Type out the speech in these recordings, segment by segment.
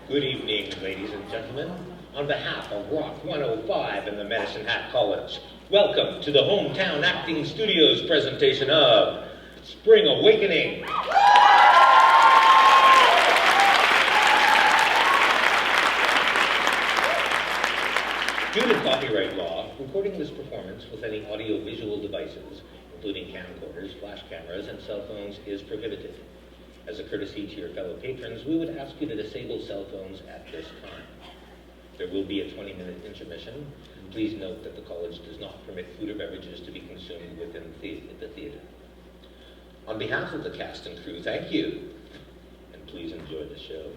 Good evening, ladies and gentlemen. On behalf of Rock 105 and the Medicine Hat College, welcome to the Hometown Acting Studios presentation of Spring Awakening. Due to copyright law, recording this performance with any audio-visual devices, including camcorders, flash cameras, and cell phones, is prohibited. As a courtesy to your fellow patrons, we would ask you to disable cell phones at this time. There will be a 20-minute intermission. Please note that the college does not permit food or beverages to be consumed within the theater. On behalf of the cast and crew, thank you, and please enjoy the show.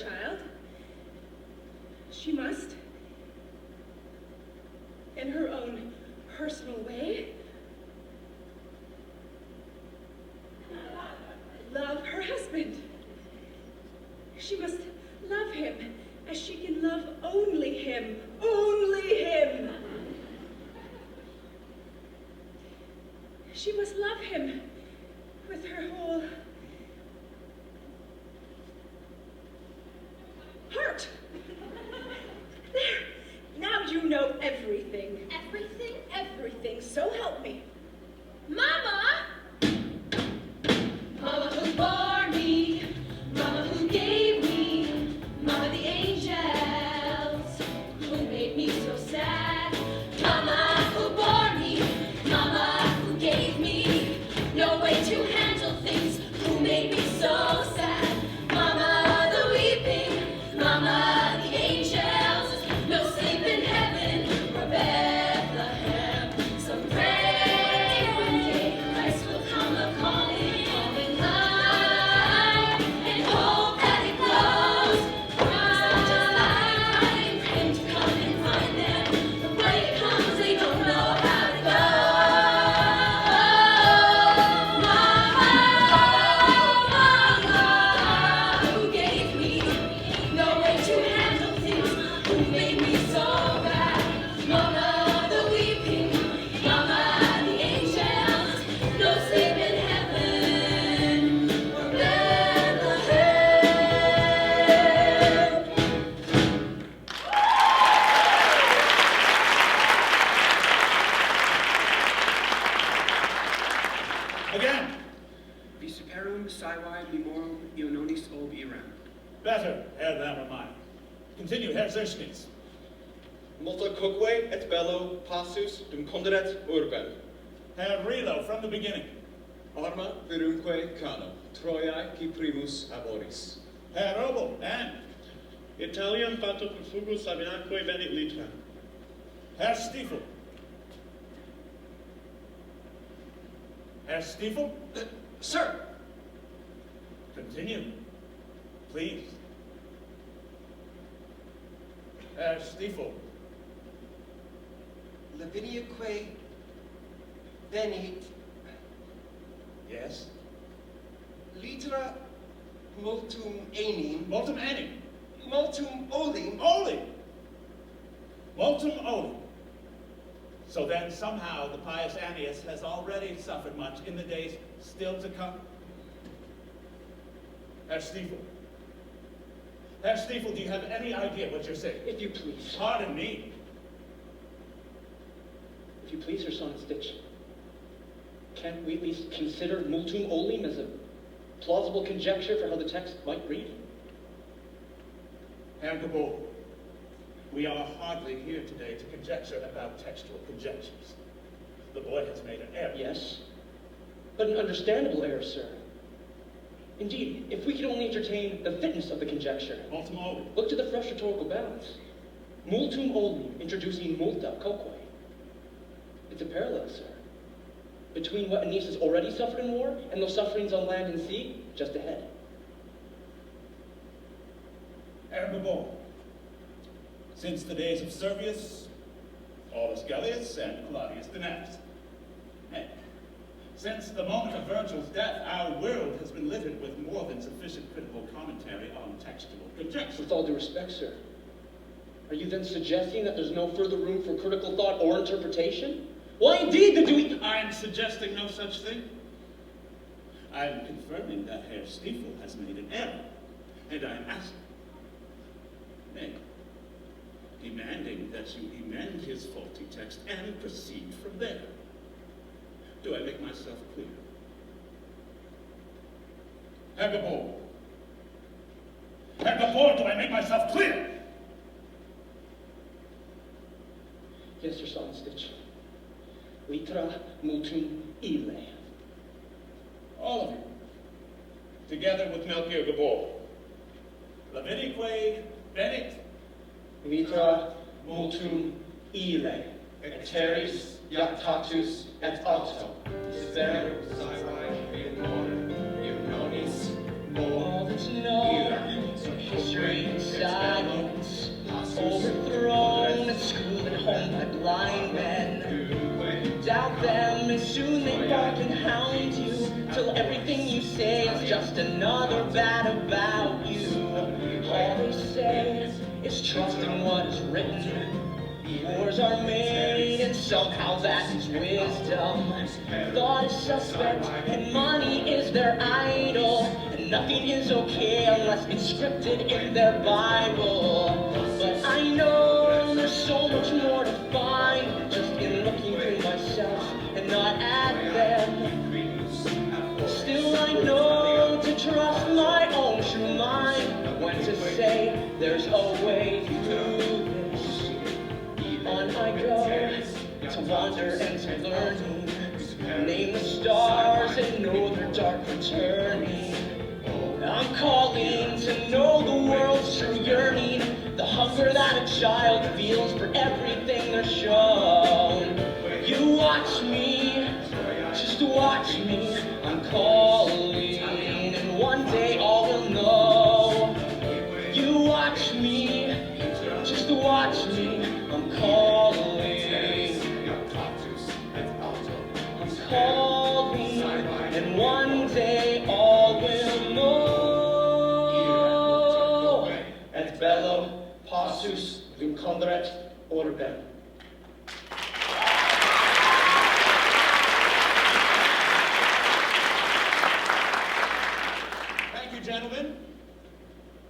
child. She must, in her own personal way, love her husband. She must love him as she can love only him. Only him! She must love him with her whole heart. There. Now you know everything. Everything? Everything. So help me. Mama! Mama who bore me, Mama who gave me, Mama the angels, who made me so sad. Mama who bore me, Mama who gave me, no way to handle things, who made me so sad. Mama the weeping, Mama the angels, no sleep in heaven or Bethlehem. Someday, one day, Christ will come a-calling, calling high, and hope that it blows. Such a time for him to come and find them. But when it comes, they don't know how to go. Mama, who gave me no way to handle things, who made me so bad. Mama the weeping, Mama the angels, no sleep in heaven or Bethlehem. Again. Visuperum sivae memorum iononis ob iram. Better, Herr Lammermein. Continue, Herr Zerschnitz. Multa coque et bello passus dum conderet urbem. Herr Relo, from the beginning. Arma virumque cano, Troiae qui primus aboris. Herr Robel, and Italiam fato perfugus sabinaque venit litra. Herr Stiefel. Herr Stiefel, Sir! continue, please. Herr Stiefel, Laviniaque venit yes. litera multum enim, Multum enim. multum olim. Oli. Multum oli. So then somehow the pious Annius has already suffered much in the days still to come. Herr Stiefel. Herr Stiefel, do you have any idea what you're saying? If you please. Pardon me. If you please, Her Son Stitch. Can't we at least consider multum olim as a plausible conjecture for how the text might read? Herr Gabor, we are hardly here today to conjecture about textual conjectures. The boy has made an error. Yes, but an understandable error, sir. Indeed, if we could only entertain the fitness of the conjecture, Multum oli. look to the fresh rhetorical balance. Multum olim introducing multa coque. It's a parallel, sir, between what Aeneas has already suffered in war and those sufferings on land and sea just ahead. Herr Gabor, since the days of Servius, Aulus Gellius, and Claudius the Next, and since the moment of Virgil's death, our world has been littered with more than sufficient critical commentary on textual conjecture. With all due respect, sir, are you then suggesting that there's no further room for critical thought or interpretation? Why indeed do we... I'm suggesting no such thing. I'm confirming that Herr Stiefel has made an error, and I'm asking, nay, demanding that you amend his faulty text and proceed from there. Do I make myself clear? Herr Gabor. Herr Gabor, do I make myself clear? Yes, Your Son Stitch. Litra multum ille. All of you, together with Melchior Gabor. Lavinique venit Litra multum ille. Et teris iactatus et Otto. Visuperum sivae memorum iononis All that you know ira. of history Everything you say is just another bad about you. All they say is trust in what is written. Wars are made, and somehow that is wisdom. Thought is suspect, and money is their idol. And nothing is okay unless it's scripted in their Bible. But I know there's so much more to find just in looking through myself and not at them. Still I know to trust my own true mind, when to say there's a way through this. On I go, to wander and to learning, name the stars and know their dark returning. I'm calling to know the world's true yearning, the hunger that a child feels for everything they're shown. You watch me, just watch me, I'm calling, and one day all will know. You watch me, just watch me, I'm calling. I'm calling, and one day all will know. Et bello, passus, vincondret, orbem. Thank you, gentlemen.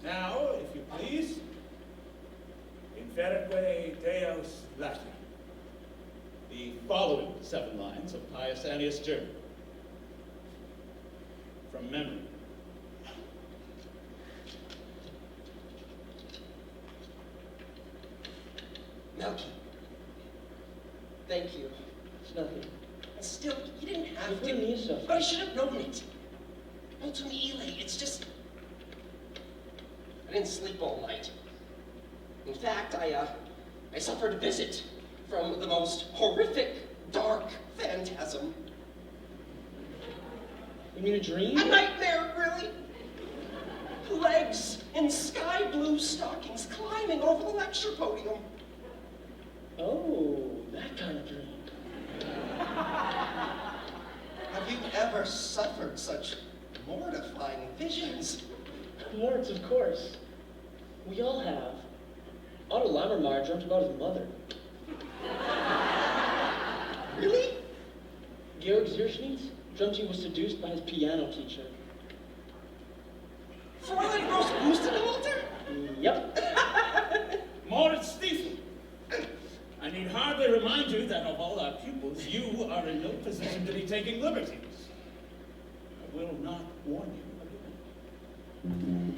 Now, if you please, Inferique Deus Lati. The following 7 lines of Pius Annius' journal. From memory. Melchior, Thank you. It's nothing. still, you didn't have It wouldn't use to. something. But I should have known it. Ultimately, it's just... I didn't sleep all night. In fact, I suffered a visit from the most horrific, dark phantasm. You mean a dream? A nightmare, really? Legs in sky blue stockings climbing over the lecture podium. Oh, that kind of dream. Have you ever suffered such mortifying visions? Moritz, of course. We all have. Otto Lammermeyer dreamt about his mother. Really? Georg Zirschnitz dreamt he was seduced by his piano teacher. Fräulein Gross Bustenhalter? Yep. Moritz Stiefel. I need hardly remind you that of all our pupils, you are in no position to be taking liberties. I will not warn you again.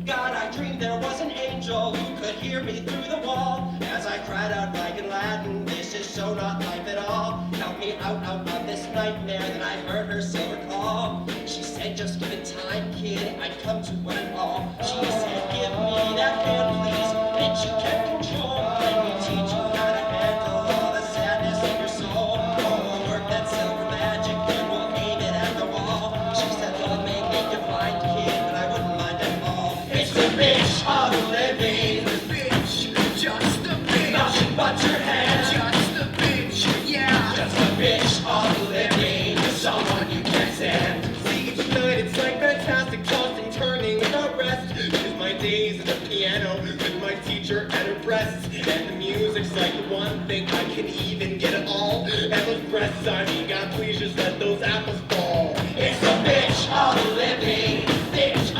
God, I dreamed there was an angel who could hear me through the wall as I cried out like in Latin, this is so not life at all. Help me out of this nightmare that I heard her silver call. She said, just give it time, kid, I'd come to it all. She said, give me that hand, please, bitch, you can't control. Let me teach you how to handle all the sadness in your soul. Oh, work that silver magic, then we'll aim it at the wall. She said, love may make you blind, kid, but I wouldn't mind at all. It's the bitch of the living. The bitch, just the bitch. Nothing but your hands. Just the bitch, yeah. Just the bitch of the living. Someone you can't stand. See, each night it's like fantastic, tossing, turning without rest. Use my days at the piano with my teacher at her breasts. And the music's like the one thing I can even get it all. And those breasts, I mean, God, please just let those apples fall. It's the bitch of the living. Bitch,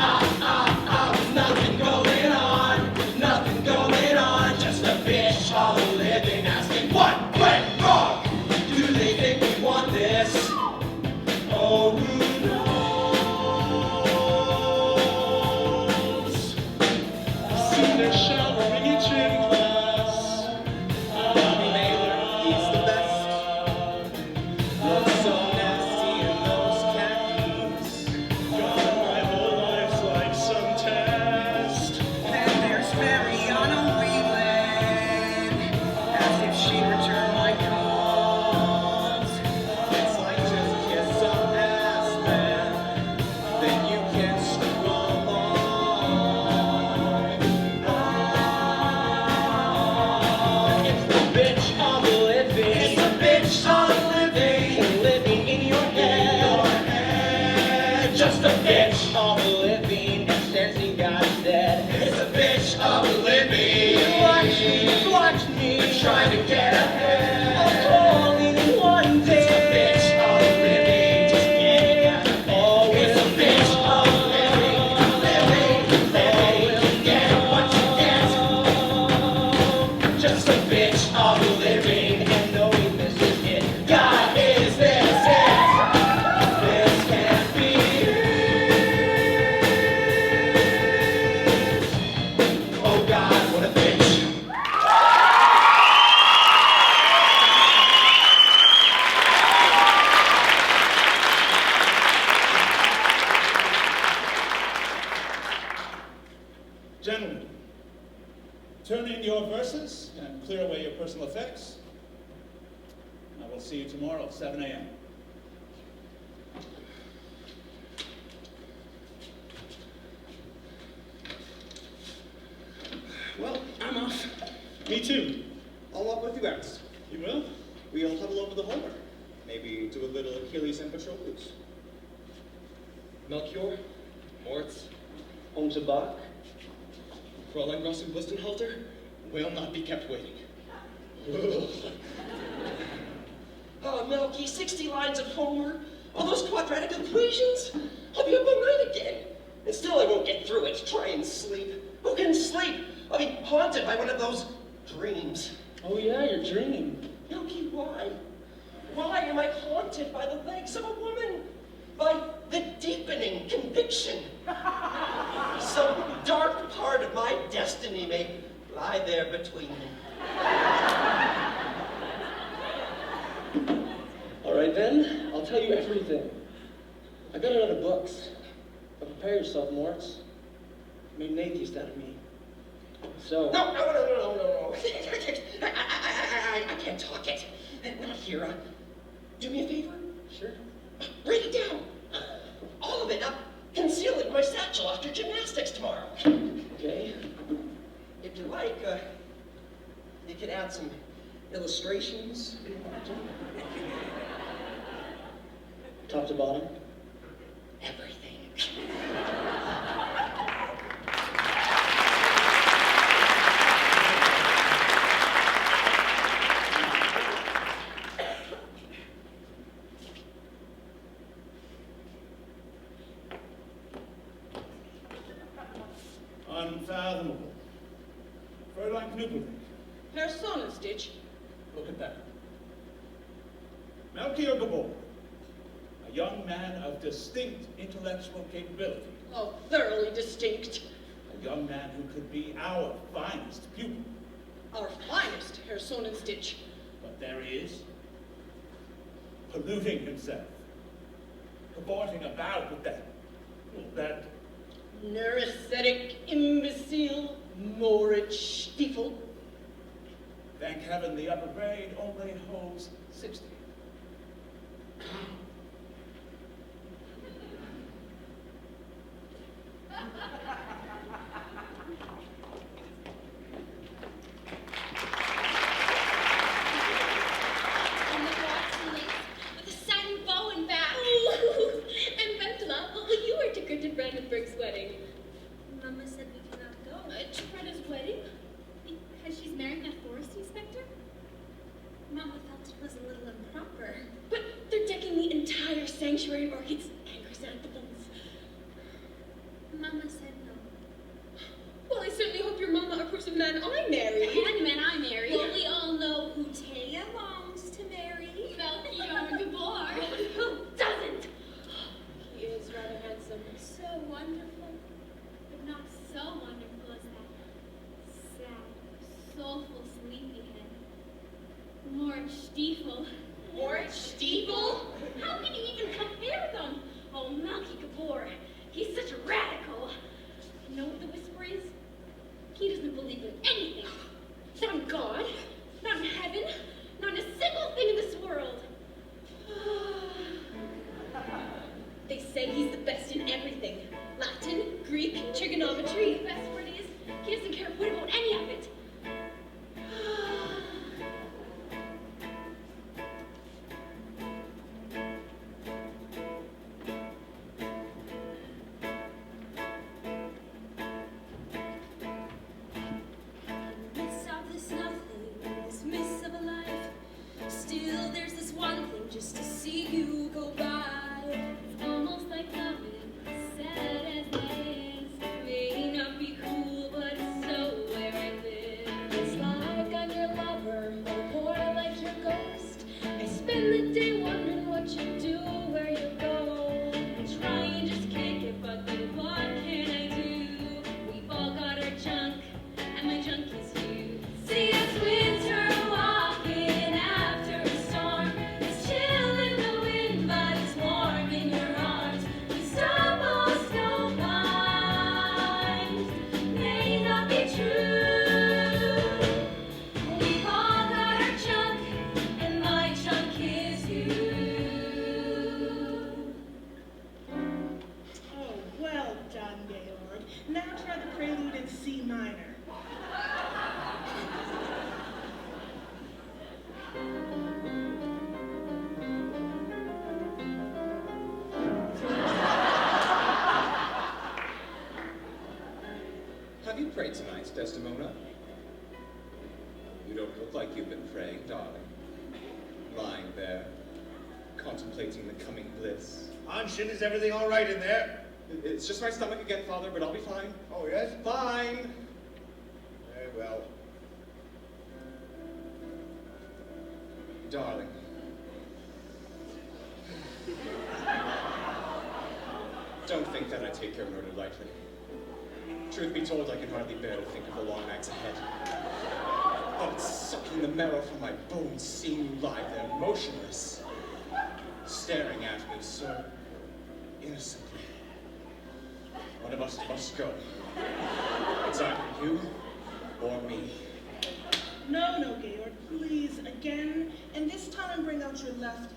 nothing going on. Nothing going on. Just a bitch of the living. Asking what went wrong. Do they think we want this? Oh, who knows? Soon they're showering each in class. Bobby Mailer, he's the best. Looks so nasty in the personal effects. I will see you tomorrow at 7 a.m. Well, I'm off. Me too. I'll walk with you, Ernst. You will? We'll huddle over the Homer. Maybe do a little Achilles and patrols. Melchior, Moritz, home to Bach. Fräulein Grossenbustenhalter will not be kept waiting. Oh, Melky, 60 lines of Homer, all those quadratic equations. I'll be up all night again. And still I won't get through it. Try and sleep. Who can sleep? I'll be haunted by one of those dreams. Oh yeah, your dream. Melky, why? Why am I haunted by the legs of a woman? By the deepening conviction. Some dark part of my destiny may lie there between them. All right then, I'll tell you everything. I got it out of books. But prepare yourself, Moritz. You made an atheist out of me. So... No. I can't talk it. Not here. Do me a favor. Sure. Write it down. All of it. Conceal it in my satchel after gymnastics tomorrow. Okay. If you like, you could add some illustrations. Top to bottom. Everything. Unfathomable. Fräulein Knüppelring. Herr Sonnenstich. Look at that. Melchior geboren. A young man of distinct intellectual capability. Oh, thoroughly distinct. A young man who could be our finest pupil. Our finest, Herr Sonnenstich. But there he is, polluting himself, cavorting about with that Neurasthenic imbecile Moritz Stiefel. thank heaven the upper grade only holds 60. On the broad ceilings, with a satin bow and back. Oh, and Wendla, well, you were to go to Brandenburg's wedding. Mama said we cannot go. To Brenna's wedding? Because she's marrying that forest inspector? Mama felt it was a little improper. But they're decking the entire sanctuary of orchids and chrysanthemums. Mama said no. Well, I certainly hope your mama approves of the man I marry. And the man I marry. Well, we all know who Thea longs to marry. Melchior Gabor. Who doesn't? He is rather handsome. So wonderful. But not so wonderful as that sad, soulful, sleepyhead. Moritz Stiefel. Moritz Stiefel? How can you even compare them? Oh, Melchior Gabor. He's such a radical. You know what the whisper is? He doesn't believe in anything. Not in God, not in heaven, not in a single thing in this world. They say he's the best in everything. Latin, Greek, trigonometry. The best word is, he doesn't care what about any of it. Midst of this nothing, this mist of a life, still there's this one thing just to see you go by. It's almost like loving, sad as it is. May not be cool, but it's so where I live. It's like I'm your lover, or more like your ghost. I spend the day wondering what you do, where you go. I try and just kick it, but then what can I do? We've all got our junk, and my junk is you. See, it's winter walking after a storm. It's chill in the wind, but it's anticipating the coming bliss. Hanschen, is everything all right in there? It's just my stomach again, Father, but I'll be fine. Oh, yes? Fine. Very well. Darling. Don't think that I take your murder lightly. Truth be told, I can hardly bear to think of the long nights ahead. But it's sucking the marrow from my bones, seeing you lie there motionless, staring at me so innocently. One of us must go. It's either you or me. No, Georg, please, again, and this time bring out your left hand.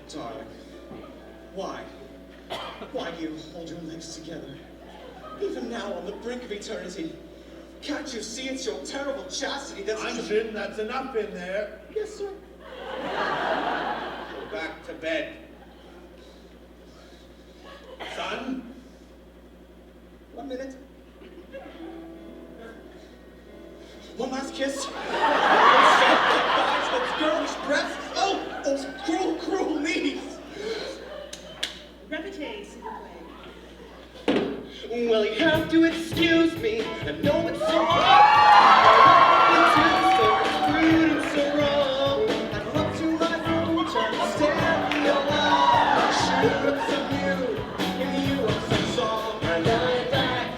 Darling, why? Why do you hold your legs together? Even now, on the brink of eternity, can't you see it's your terrible chastity that's... Hanschen, that's enough in there. Yes, sir. Go back to bed. Son? 1 minute. One last kiss. Those thighs, those girlish breasts. Oh, those cruel, cruel knees. Répétez, s'il vous plaît. Well, you have to excuse me. I know it's so rude and so wrong. I'm up to my room, turn the stereo on. Shoot some you, give you a some song. I lie back.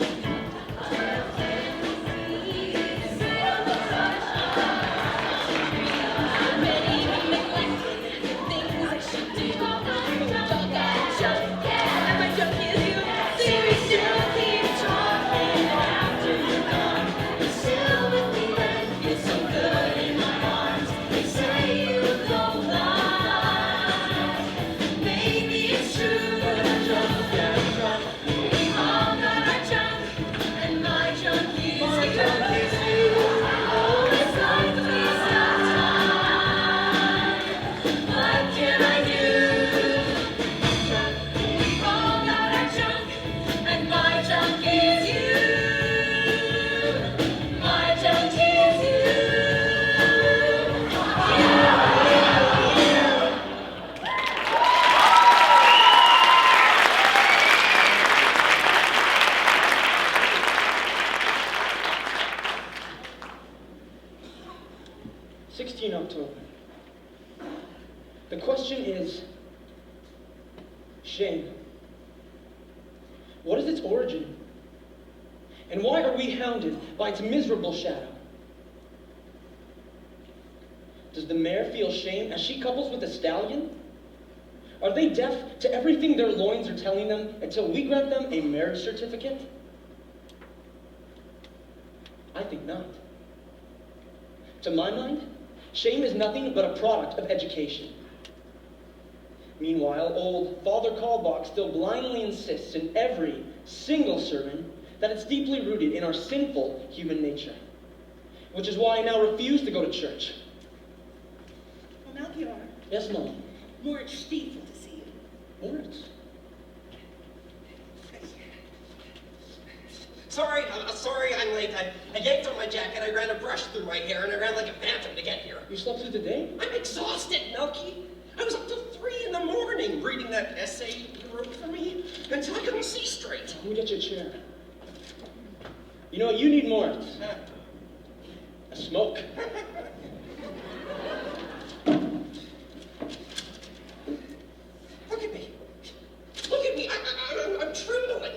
October. The question is shame. What is its origin? And why are we hounded by its miserable shadow? Does the mare feel shame as she couples with the stallion? Are they deaf to everything their loins are telling them until we grant them a marriage certificate? I think not. To my mind, shame is nothing but a product of education. Meanwhile, old Father Callbach still blindly insists in every single sermon that it's deeply rooted in our sinful human nature, which is why I now refuse to go to church. Well, Melchior. Yes, Mom? Moritz Stiefel to see you. Moritz? Sorry, I'm late. I yanked on my jacket, I ran a brush through my hair, and I ran like a phantom to get here. You slept through the day? I'm exhausted, Melky. I was up till 3 in the morning reading that essay you wrote for me until I couldn't see straight. Let me get you a chair. You know what you need, Moritz? A smoke. Look at me. Look at me. I'm trembling.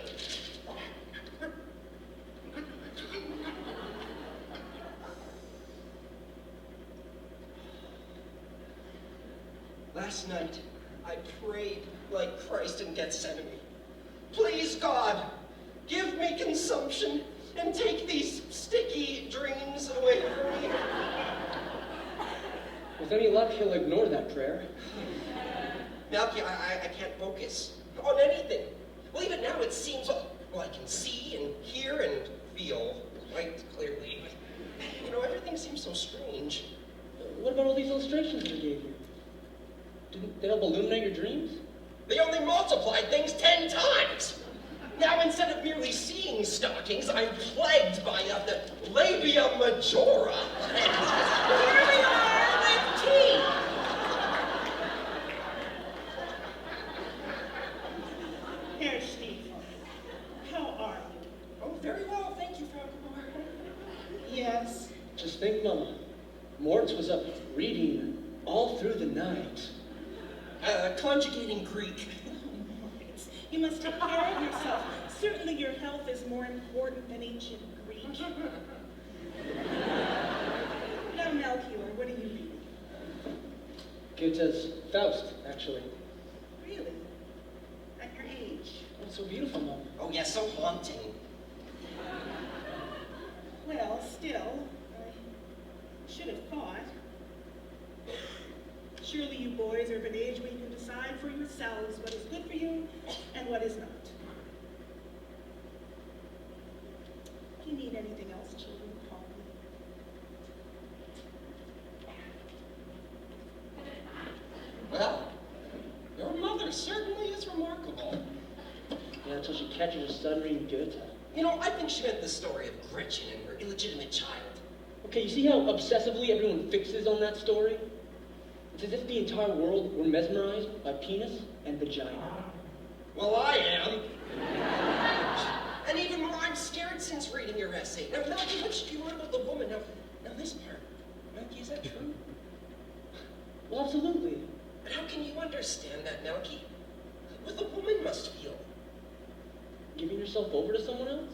Last night, I prayed like Christ in Gethsemane. Please, God, give me consumption and take these sticky dreams away from me. With any luck, he'll ignore that prayer. Melky, I can't focus on anything. Well, even now it seems, well, I can see and hear and feel quite clearly. You know, everything seems so strange. What about all these illustrations that I gave you? Didn't they help illuminate your dreams? They only multiplied things 10 times. Now, instead of merely seeing stockings, I'm plagued by the labia majora. Here we are with tea. Herr Stiefel, how are you? Oh, very well, thank you, Frau Kumar. Yes. Just think, Mama. Moritz was up reading all through the night. Conjugating Greek. You must take care of yourself. Certainly your health is more important than ancient Greek. Now, Melchior, what are you reading? Goethe's Faust, actually. Really? At your age? Oh, it's so beautiful, Mama. Oh, yes, so haunting. Well, still, I should have thought. Surely you boys are of an age where you can decide for yourselves what is good for you and what is not. Do you need anything else, children? Call me. Well, your mother certainly is remarkable. Yeah, until she catches her son reading Goethe. You know, I think she meant the story of Gretchen and her illegitimate child. Okay, you see how obsessively everyone fixes on that story? It's as if the entire world were mesmerized by penis and vagina. Well, I am. And even more, I'm scared since reading your essay. Now, Melky, what should you wrote about the woman? Now this part. Melky, is that true? Well, absolutely. But how can you understand that, Melky? What the woman must feel. Giving yourself over to someone else?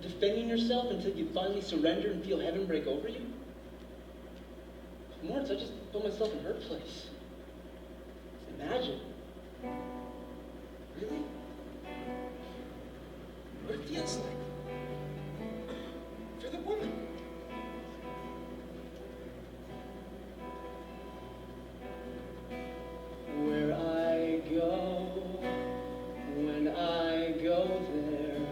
Defending yourself until you finally surrender and feel heaven break over you? Moritz, I just put myself in her place. Imagine. Really? What it feels like. For the woman. Where I go, when I go there,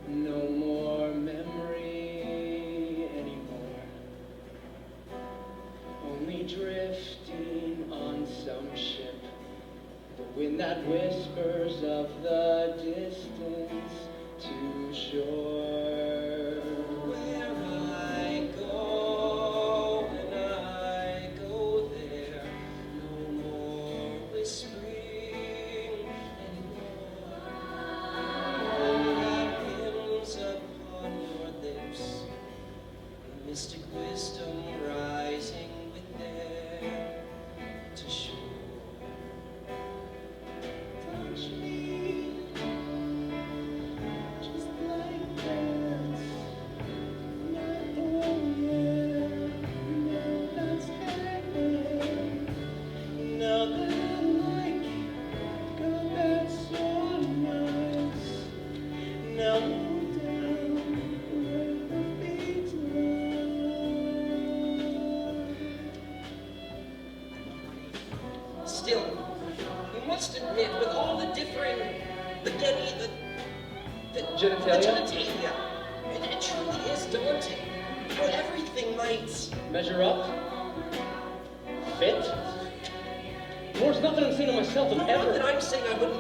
no more memory anymore. Only drifting on some ship, the wind that whispers of the distance to shore. Where I go, when I go there, no more whispering anymore. Only hymns upon your lips, the mystic wisdom rising with there to shore. Touch me, just like that. Oh yeah, now that's happening. Now that I like you, God, that's so nice. Now move down where the feet lie. Still, you must admit, with all the differing, the Genitalia? genitalia, it truly is daunting. How everything might. Measure up? Fit? Moritz, not that I'm saying to myself, No, I'm not that ever. I'm saying I would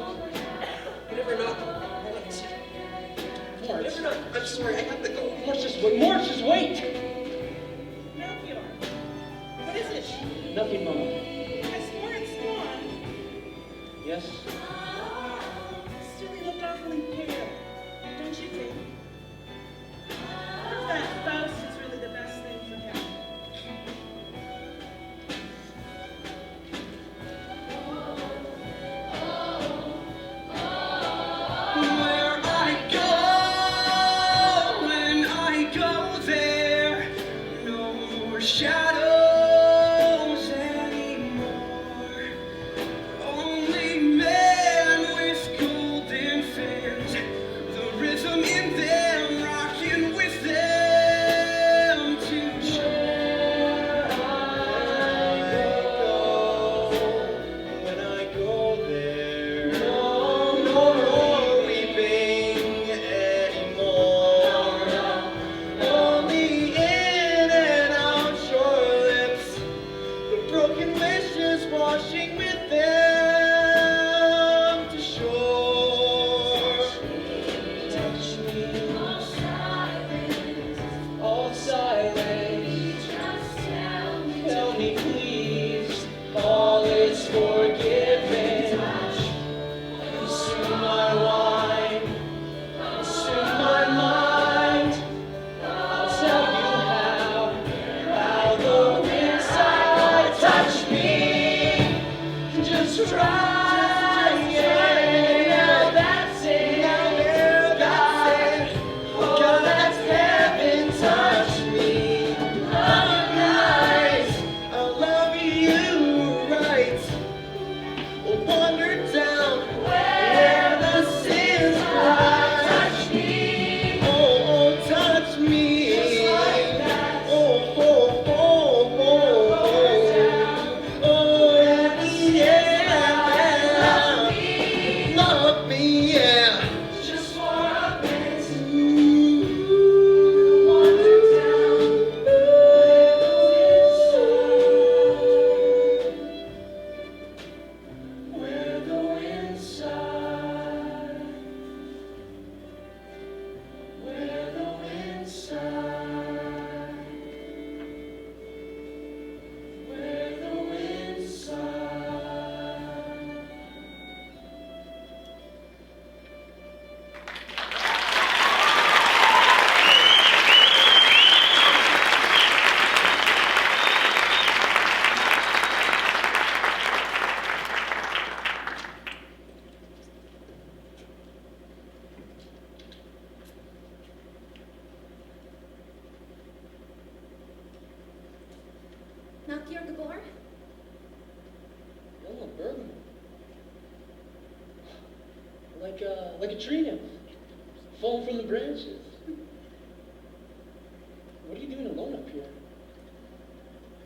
ever not want. Moritz. Never not. I'm sorry, I have to go. Moritz, just wait. Moritz, just wait! Melchior, what is it? Nothing, Mama. Has Moritz gone? Yes? Still, he looked awfully pale, don't you think? What if that Faust is really the best thing for him? Where I go, when I go there, no more shadows anymore. Only men with golden fans, the rhythm in them rocking with them to share. When I go there, no more weeping anymore. Only in and out shore Melchior Gabor? Ella Bergman. Like a tree nymph, falling from the branches. What are you doing alone up here?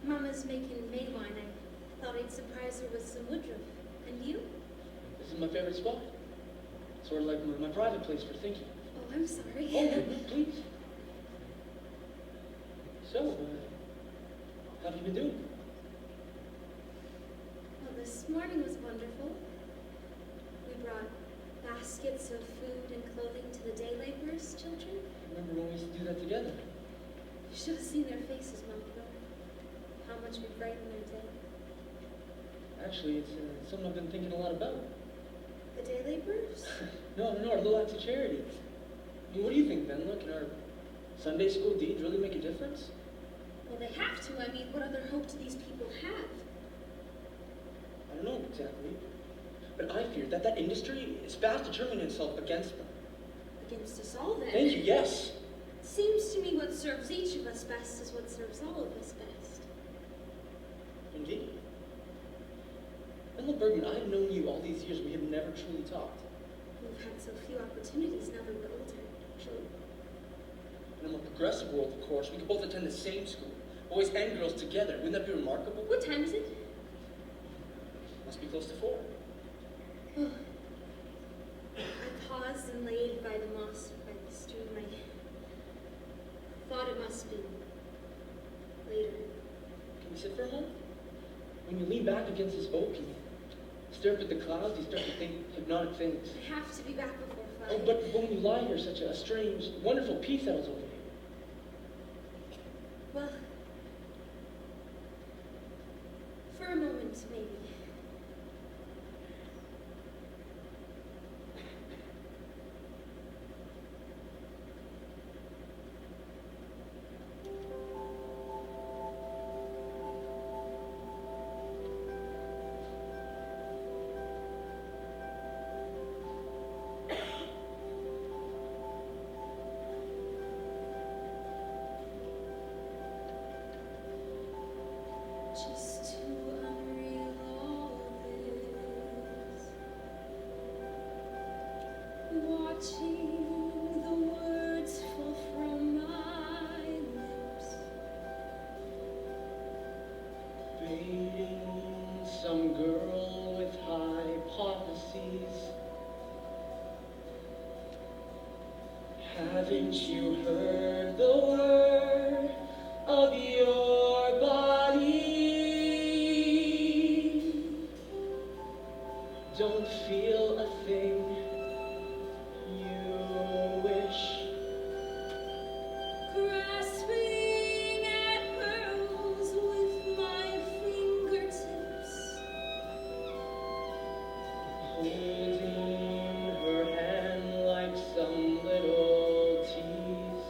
Mama's making May wine. I thought I'd surprise her with some woodruff. And you? This is my favorite spot. Sort of like my private place for thinking. Oh, I'm sorry. Oh, no, please. So, how have you been doing? Well, this morning was wonderful. We brought baskets of food and clothing to the day laborers' children. I remember when we used to do that together. You should have seen their faces, Melchior. How much we brightened their day. Actually, it's something I've been thinking a lot about. The day laborers? No, our little acts of charity. I mean, what do you think, Wendla? Can our Sunday school deeds really make a difference? Well, they have to. I mean, what other hope do these people have? I don't know exactly. But I fear that industry is fast determining itself against them. Against us all, then. Thank you, yes. Seems to me what serves each of us best is what serves all of us best. Indeed. Wendla Bergman, I have known you all these years. We have never truly talked. We've had so few opportunities now that we're older. True. In a more progressive world, of course, we could both attend the same school. Boys and girls together. Wouldn't that be remarkable? What time is it? Must be close to 4. Oh. I paused and laid by the moss by the stream. I thought it must be later. Can you sit for a moment? When you lean back against this oak and you stare up at the clouds, you start to think hypnotic things. I have to be back before 5. Oh, but when you lie here, such a strange, wonderful peace settles over you. Well, for a moment, maybe. Just too unreal all this. Watching the words fall from my lips. Baiting some girl with hypotheses. Haven't you heard the word of your body? Don't feel a thing you wish. Grasping at pearls with my fingertips. Holding her hand like some little tease.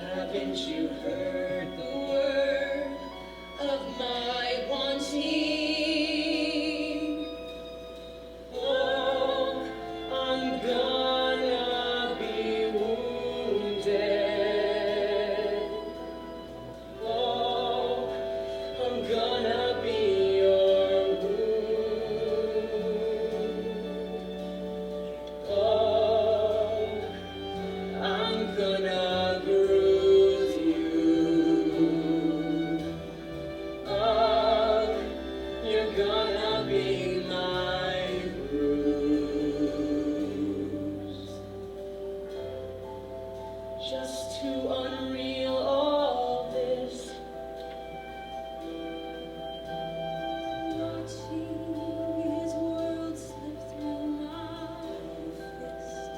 Haven't you heard the word of my wanting? Oh, I'm gonna be wounded. Oh, I'm gonna be your wound. Oh, I'm gonna bruise you. Oh, you're gonna be my bruise. Just too unreal all this. Watching his world slip through my fist.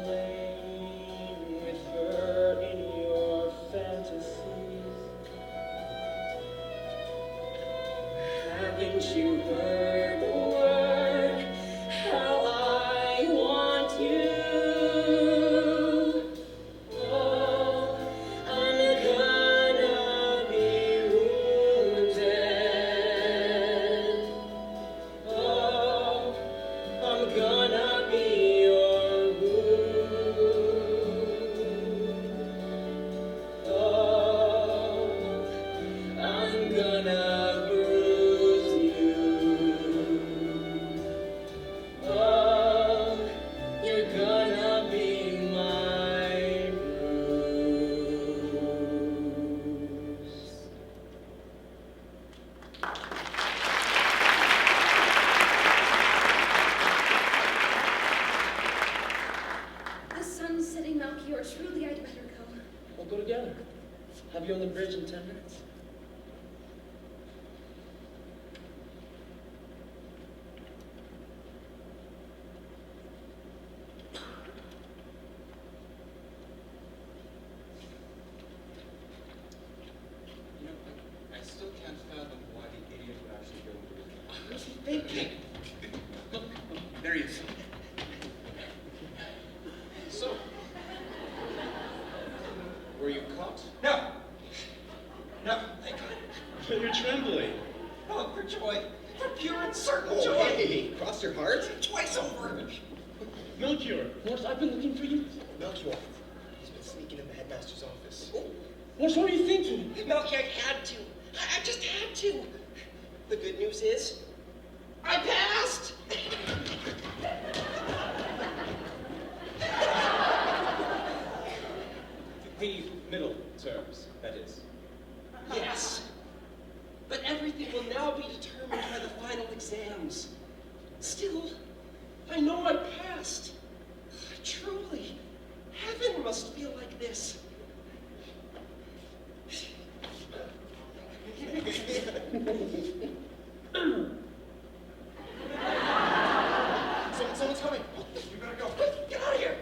Playing with her in your fantasies. Haven't you heard the word? How I want you. sun's setting, Melchior. Truly, I'd better go. We'll go together. Have you on the bridge in 10 minutes. You know, I still can't fathom why the idiot would actually go into his house. What's he thinking? Look, there he is. So, were you caught? No. No, thank God. You're trembling. Oh, for joy. For pure and certain Oh, joy. hey, cross your heart? Twice over. Melchior. Morris, I've been looking for you. Melchior. He's been sneaking in the headmaster's office. Morris, what were you thinking? Melchior, I had to. I just had to. The good news is, I passed. The middle terms, that is. Yes. But everything will now be determined by the final exams. Still, I know I passed. Truly, heaven must feel like this. Someone's coming. We better go. Get out of here.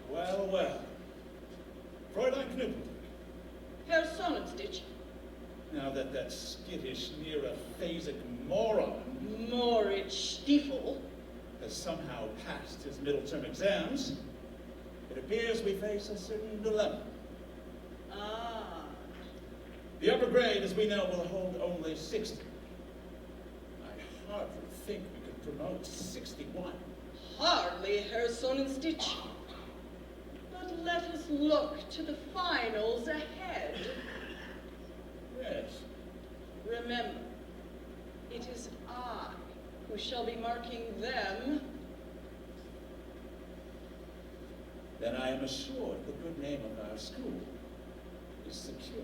Well, well. Fräulein Knüppel. Herr Sonnenstich. Now that skittish, near-aphasic moron Moritz Stiefel. has somehow passed his middle-term exams, it appears we face a certain dilemma. Ah. The upper grade, as we know, will hold only 60. I hardly think we could promote 61. Hardly, Herr Sonnenstich. But let us look to the finals ahead. Yes. Remember, it is I who shall be marking them. Then I am assured the good name of our school is secure.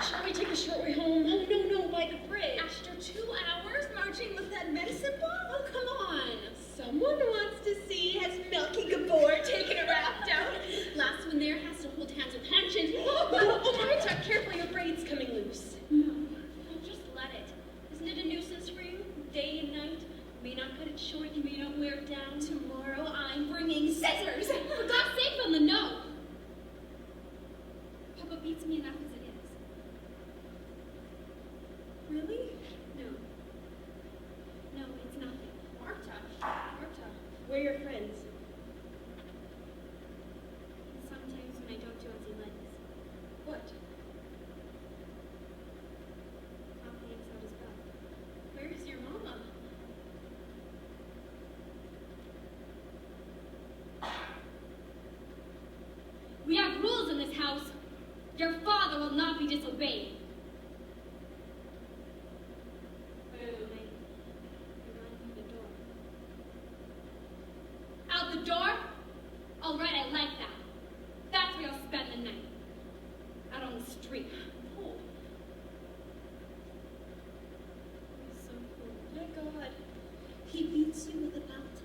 Shall we take a short way home? Oh, no, by the bridge. After 2 hours marching with that medicine ball? Oh, come on. Someone wants to see has Melky Gabor taken a rap down. Last one there has to hold hands with Hanschen. Oh, Marty, tuck carefully, your braid's coming loose. No, just let it. Isn't it a nuisance for you? Day and night? You may not cut it short, you may not wear it down. Tomorrow I'm bringing scissors. For God's sake, on the no. Papa beats me enough as it is. Really? No, it's nothing. Marta, we're your friends. Sometimes when I don't do as he likes. What? Papa yanks out his belt. Where's your mama? We have rules in this house. Your father will not be disobeyed. Out the door? All right, I like that. That's where I'll spend the night. Out on the street. Oh. He's so cool. My God. He beats you with a belt.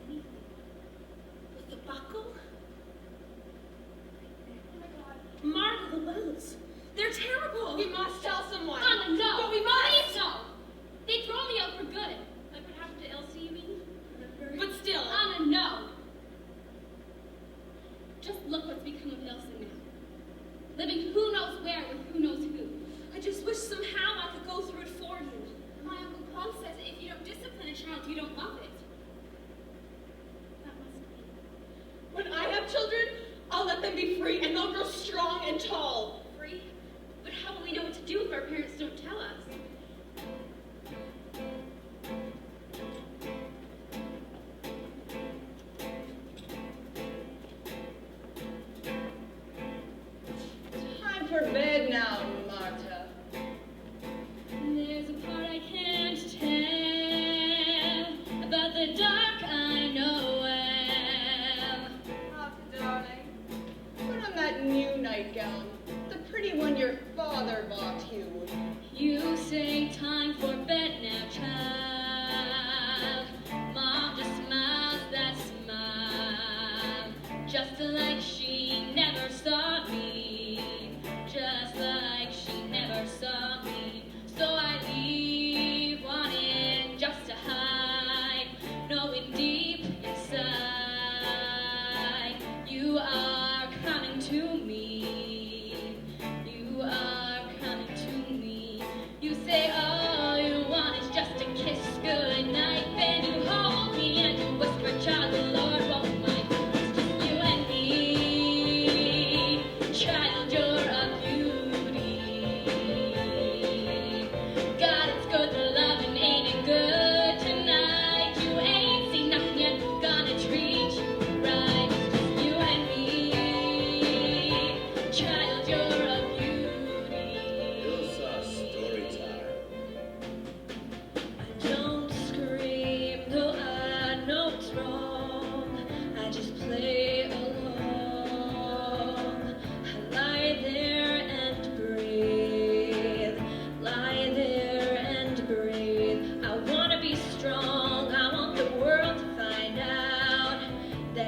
Anything. With a buckle? Oh my God. Mark the wells. They're terrible. We must tell someone. Anna, no. But we must. Please, no. They throw me out for good. Like what happened to Ilse, you mean? Remember? But still, Anna, no. Just look what's become of Ilse now. Living who knows where with who knows who. I just wish somehow I could go through it for you. My Uncle Paul says if you don't discipline a child, you don't love it. That must be. When I have children, I'll let them be free and they'll grow strong and tall. Free? But how will we know what to do if our parents don't tell us?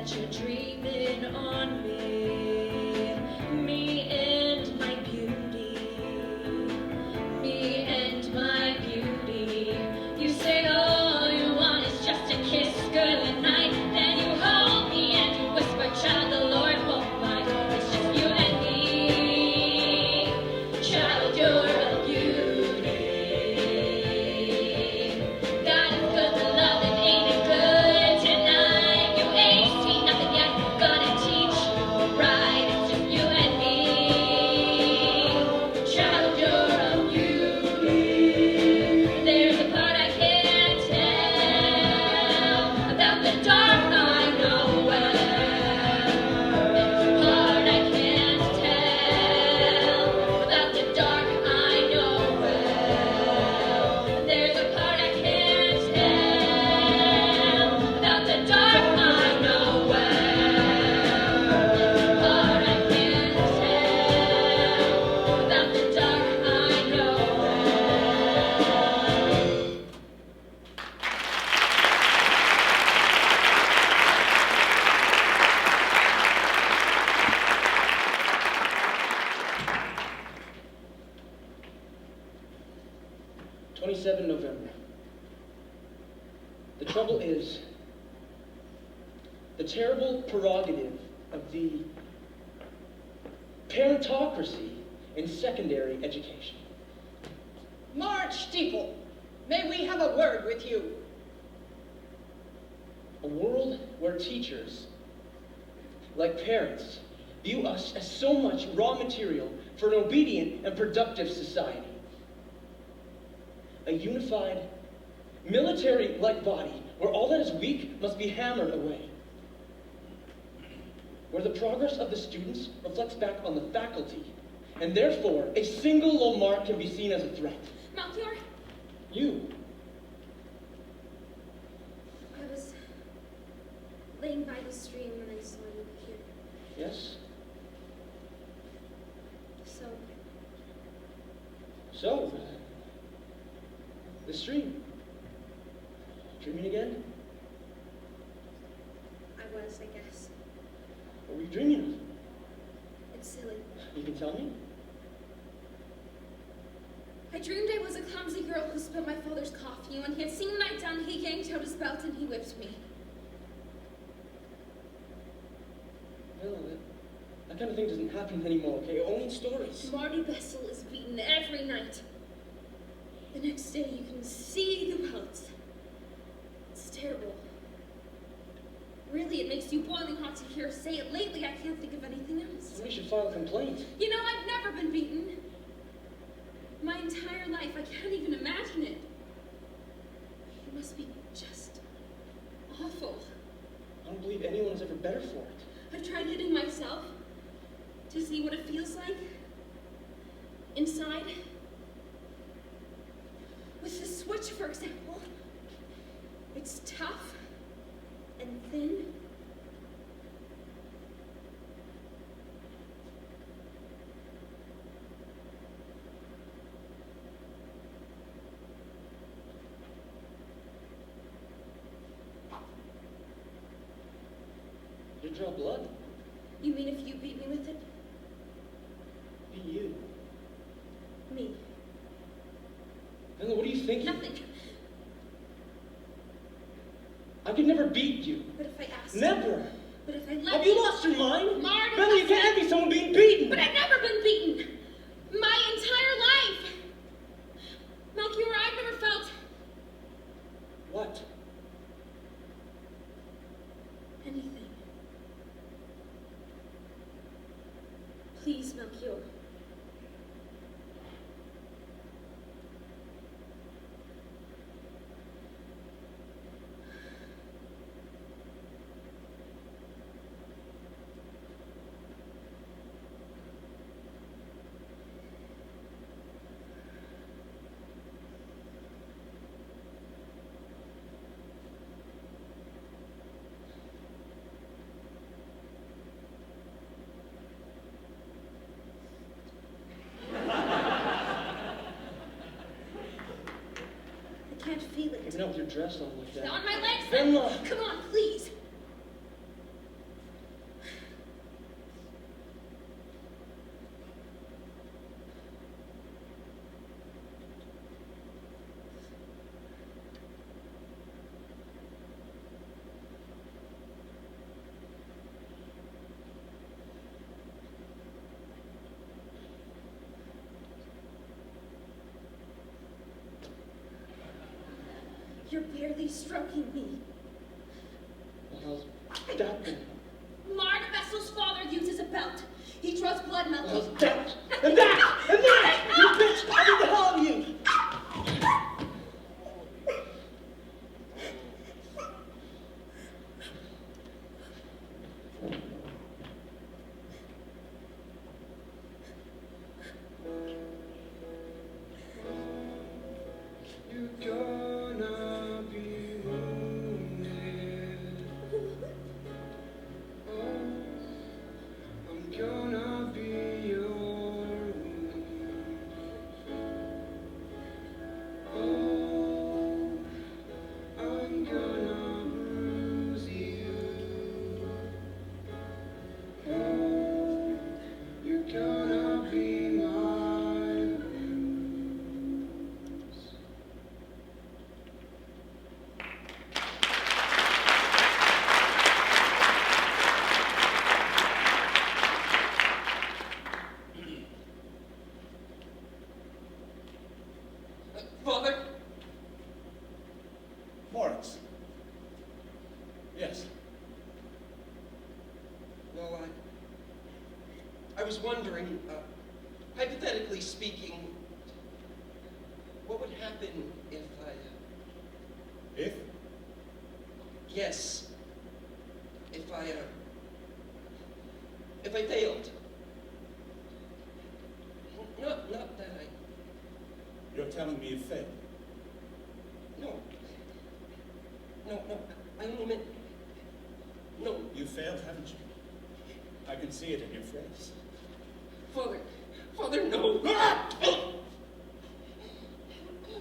that you're dreaming on me. Me and my beauty. Me and my beauty. You say all you want is just a kiss, good night. Then you hold me and you whisper, child, the Lord won't mind. It's just you and me. Child, you're a beauty. God is good, the loving ain't it good tonight. You ain't seen nothing yet, gonna teach you right. It's just you and me. Child, you're a beauty. There's a part I can't tell about the dark I know well. There's a part I can't tell about the dark I know well. There's a part I can't tell about the dark I know well. Part I can't tell about the dark I know well. 27 November. The trouble is the terrible prerogative of the parentocracy in secondary education. March, Steeple, may we have a word with you? A world where teachers, like parents, view us as so much raw material for an obedient and productive society. A unified, military-like body where all that is weak must be hammered away. Where the progress of the students reflects back on the faculty, and therefore a single low mark can be seen as a threat. Melchior, You, I was laying by the stream when I saw you here. yes? So, The stream. Dreaming again? I was, I guess. What were you dreaming of? It's silly. You can tell me? I dreamed I was a clumsy girl who spilled my father's coffee, and when he had seen what I'd done, he yanked out his belt and he whipped me. Well, that kind of thing doesn't happen anymore, okay? Only in stories. Marty Bessel is beaten every night. The next day you can see the welts. It's terrible. Really, it makes you boiling hot to hear say it. Lately, I can't think of anything else. Somebody should file a complaint. You know, I've never been beaten. My entire life, I can't even imagine it. It must be just awful. I don't believe anyone is ever better for it. I've tried hitting myself to see what it feels like inside. With the switch, for example, it's tough and thin. You draw blood. You mean if you beat me with it? Be you. Me. Wendla, what are you thinking? Nothing. I could never beat you. But if I asked Never. But if I let Have you lost your mind? Marty, Wendla, you can't be someone being beaten. But I've never been beaten. My entire life. Melchior, I've never felt What? anything. Please, Melchior. I can't feel it. Even out with your dress on like that. On my legs. Wendla! Come on, please. You're barely stroking me. Well, how's that then? Mark Vessel's father uses a belt. He draws blood, Melchior. How's that? And that! And that! You bitch! I need the hell of you! Father? Moritz. Yes. Well, I was wondering, hypothetically speaking, what would happen if If? Yes. If I failed. Not that You're telling me you failed? No, I only meant... No. You failed, haven't you? I can see it in your face. Father, no.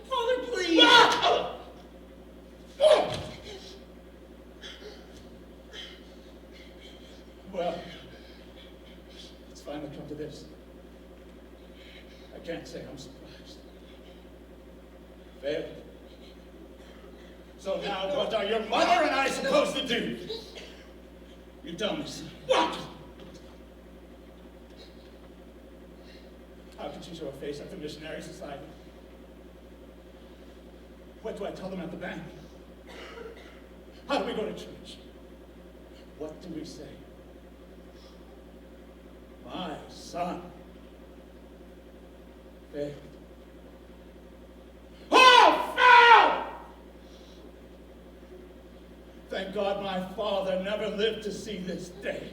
Father, please. Well, it's finally come to this. I can't say I'm surprised. Failed. So now what are your mother and I supposed to do? You tell me, son. What? How could she show her face at the missionary society? What do I tell them at the bank? How do we go to church? What do we say? My son failed. Oh, failed! Thank God my father never lived to see this day.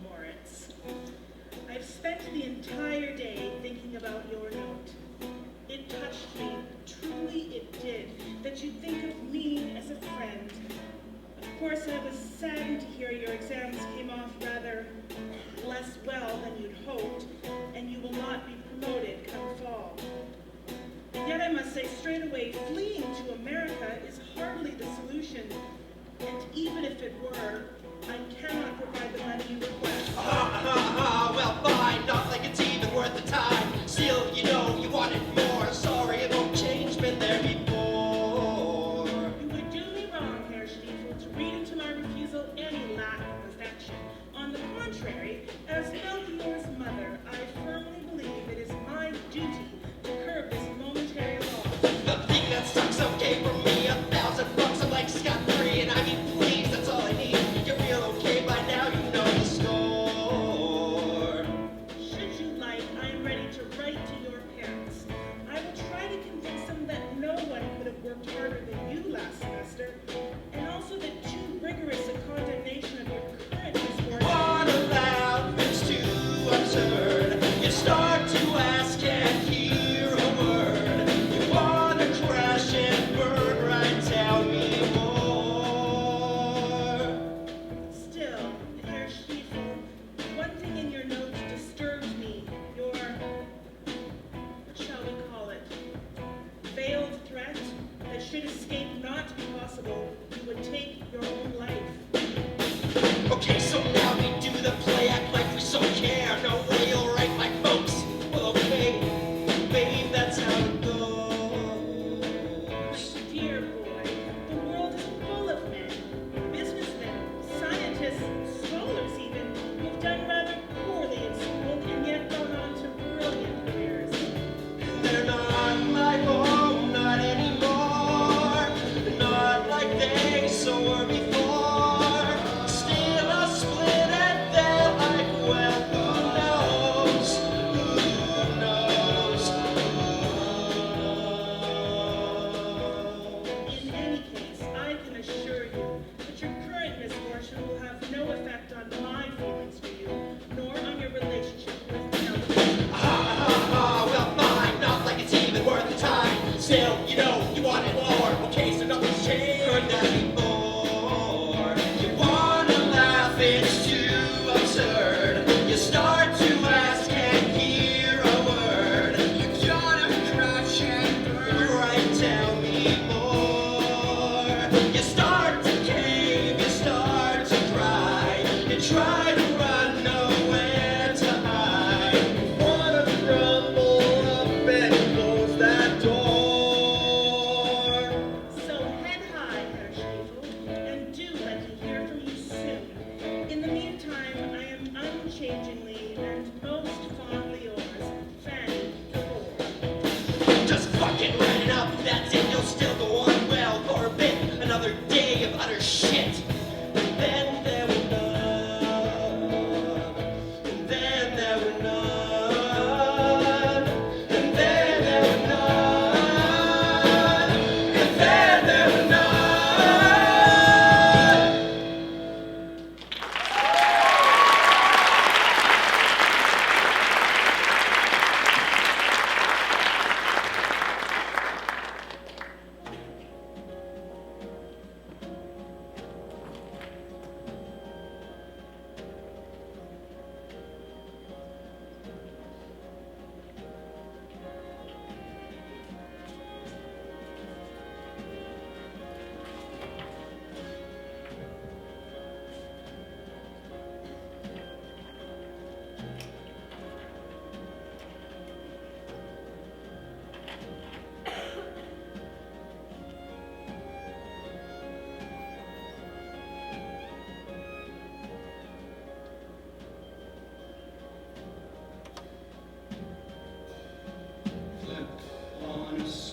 Moritz, I've spent the entire day thinking about your note. It touched me, truly it did, that you'd think of me as a friend. Of course, I was saddened to hear your exams came off rather less well than you'd hoped, and you will not be promoted come fall. And yet I must say straight away, fleeing to America is hardly the solution, and even if it were, I cannot provide the money you request. Well, fine, not like it's even worth the time. Still, you know, you wanted more. Sorry, it won't change, been there before. You would do me wrong, Herr Stiefel, to read into my refusal any lack of affection. On the contrary, as Melchior's mother, I firmly believe it is my duty to curb this momentary loss. Nothing that sucks okay for me. $1,000 I'm like scot-free, and I mean, please, that's all I need. You're real okay by now, you know the score. Should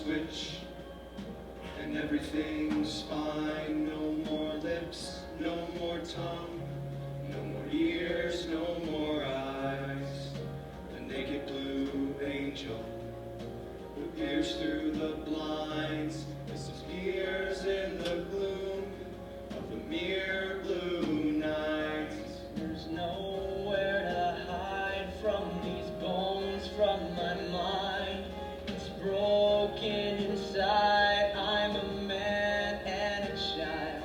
switch, and everything's fine. No more lips, no more tongue, no more ears, no more eyes. The naked blue angel who peers through the blinds disappears in the gloom of the mere blue night. There's nowhere to hide from these bones from my mind. It's broken inside. I'm a man and a child.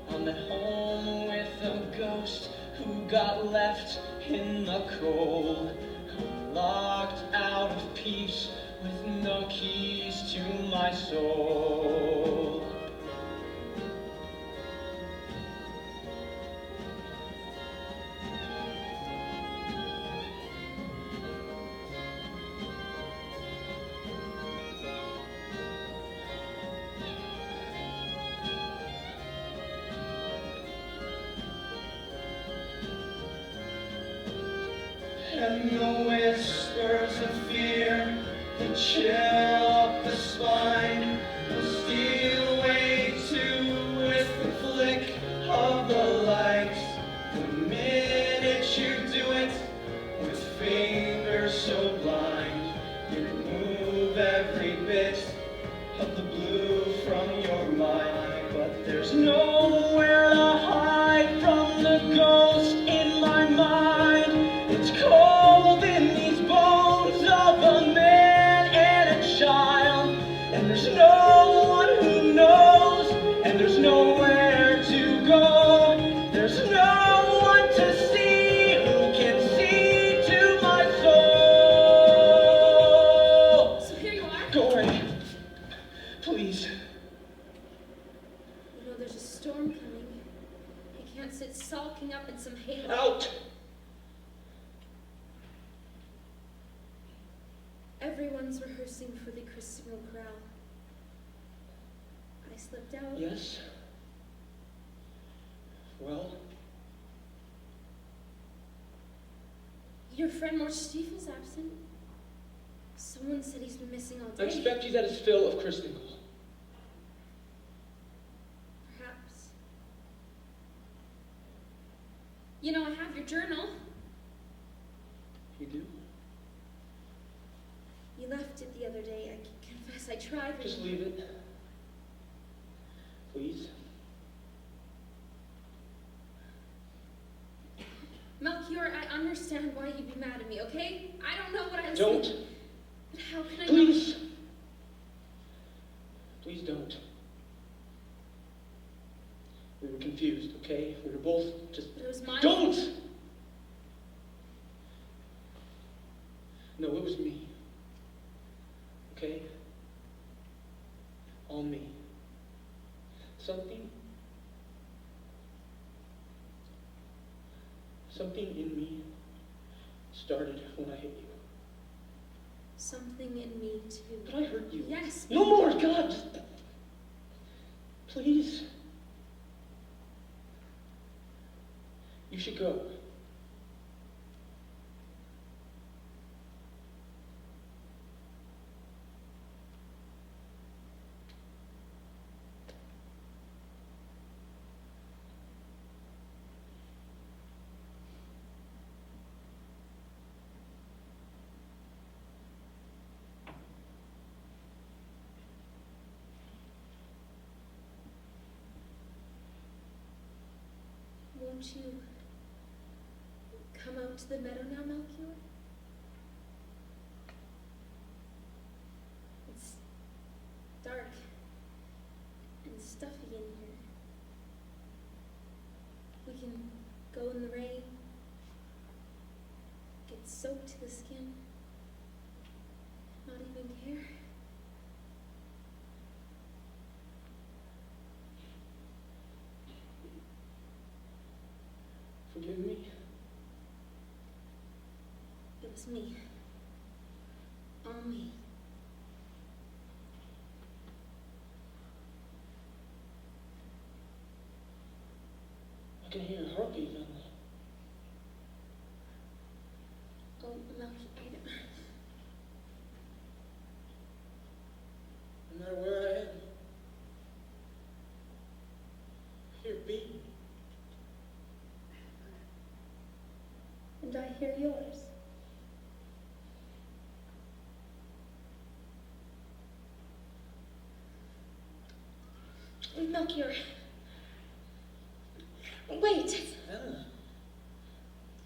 I'm at home with a ghost who got left in the cold. I'm locked out of peace with no keys to my soul. And the whispers of fear that chill up the spine will steal away too with the flick of the lights. The minute you do it with fingers so blind, you remove every bit of the blue from your mind. But there's nowhere to hide from the ghost in my mind. It's cold in these bones of a man and a child, and there's no one who knows, and there's nowhere to go. There's no one to see who can see to my soul. So here you are. Go away, please. You know there's a storm coming. You can't sit sulking up in some hay. Out. Everyone's rehearsing for the Christmas growl. I slipped out. Yes. Well, Your friend Stiefel's absent. Someone said he's been missing all I day. expect he's at his fill of Christmas. Perhaps. You know, I have your journal. You do? You left it the other day. I can confess I tried. Just leave it. Please. Melchior, I understand why you'd be mad at me, okay? I don't know what I'm Don't. saying. But how can I Please. Please don't. We were confused, okay? We were both just... It was my Don't! No, it was me. Okay? All me. Something in me started when I hit you. Something in me, too. But I hurt you. Yes. No more, God! Just... Please. You should go. Won't you come out to the meadow now, Melchior? It's dark and stuffy in here. We can go in the rain, get soaked to the skin, not even care. Forgive me. It was me. All me. I can hear a heartbeat on me. Oh, Melchior. hear yours. Melchior. Wait.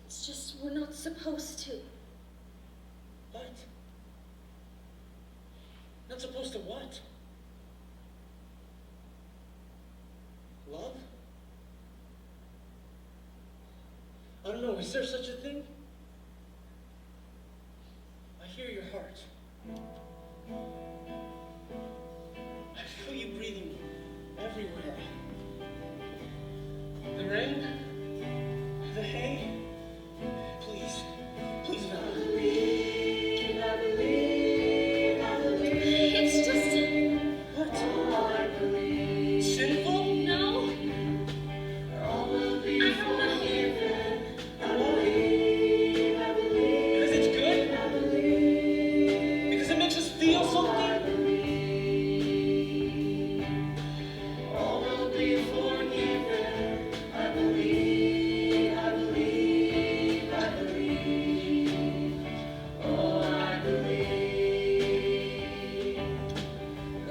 It's just we're not supposed to. What? Not supposed to what? Love? I don't know, is there such a thing? I hear your heart. I feel you breathing everywhere. The rain, the hay. Please, please, no. I believe, It's just What? oh, I believe, Sinful? no. all will be I don't know. forgiven. I believe, Because it's good? I believe, Because it makes us feel something? all will be forgiven. I believe, I believe, I believe. Oh, I believe.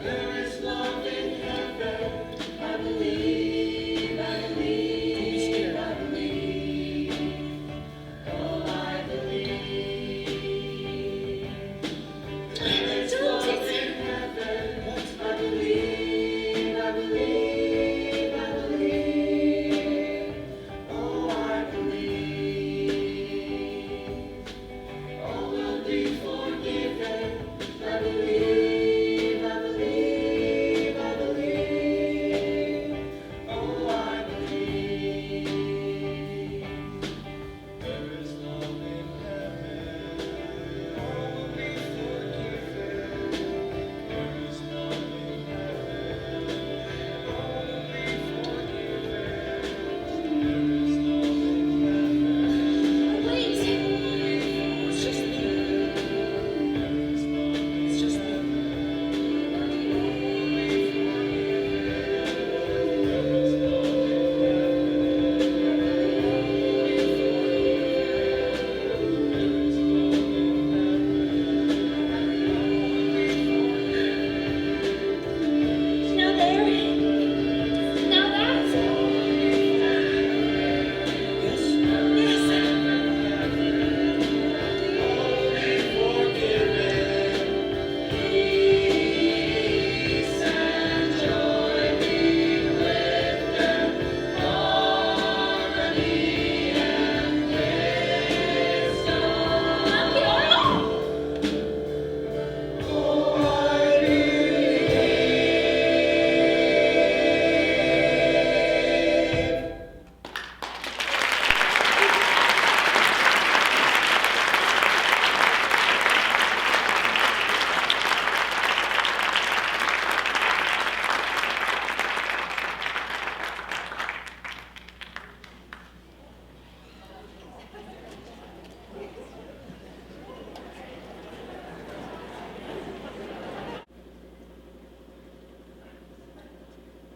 There is love in heaven. I believe, I believe, I believe. Oh, I believe. There is love in heaven. I believe, I believe, I believe. Oh, I believe. All will be forgiven. I believe, I believe, I believe. Oh, I believe. There is love in heaven. All will be forgiven. There is love in heaven. All will be forgiven. There is love in heaven. Wait. It's just me. It's just me. Now there. Now that. Yes? Yes. Peace and joy be with them, harmony and wisdom. Oh, I believe.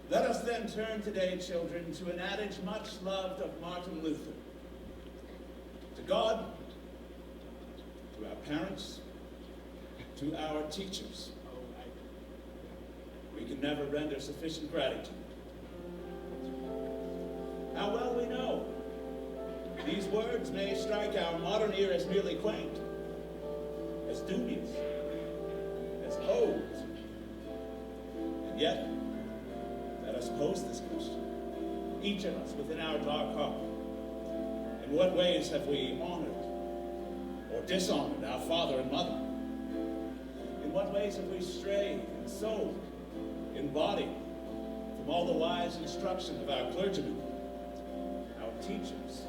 Let us then turn today, children, to an adage much loved of Martin Luther. To God, to our parents, to our teachers, we can never render sufficient gratitude. How well we know these words may strike our modern ear as merely quaint, as dubious, as odes, and yet, let us pose this question, each of us within our dark heart. In what ways have we honored or dishonored our father and mother? In what ways have we strayed in soul, in body, from all the wise instruction of our clergymen, our teachers?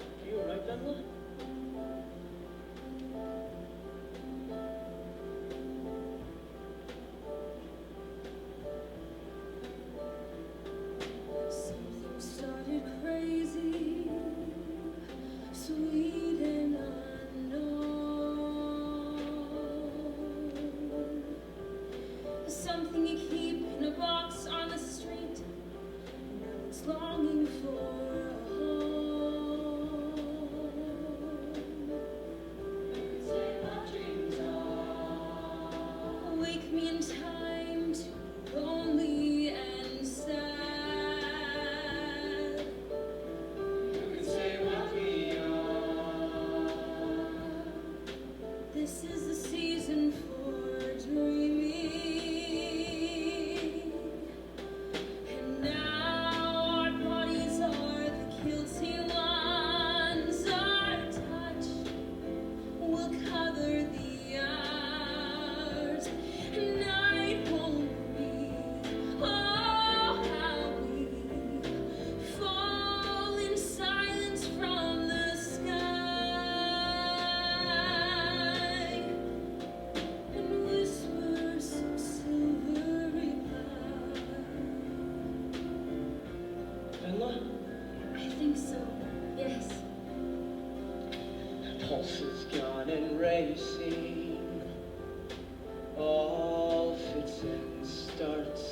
Are you alright, Wendla? longing for a home. Say my dreams are. Wake me in time to lonely and sad. You can say what we are. This is the season for dreaming. And now our bodies are the guilty ones. Our touch will cover the hours. Night won't be. Oh, how we fall in silence from the sky and whisper some silvery lie. Wendla? I think so, yes. Pulse is gone and racing. All fits and starts.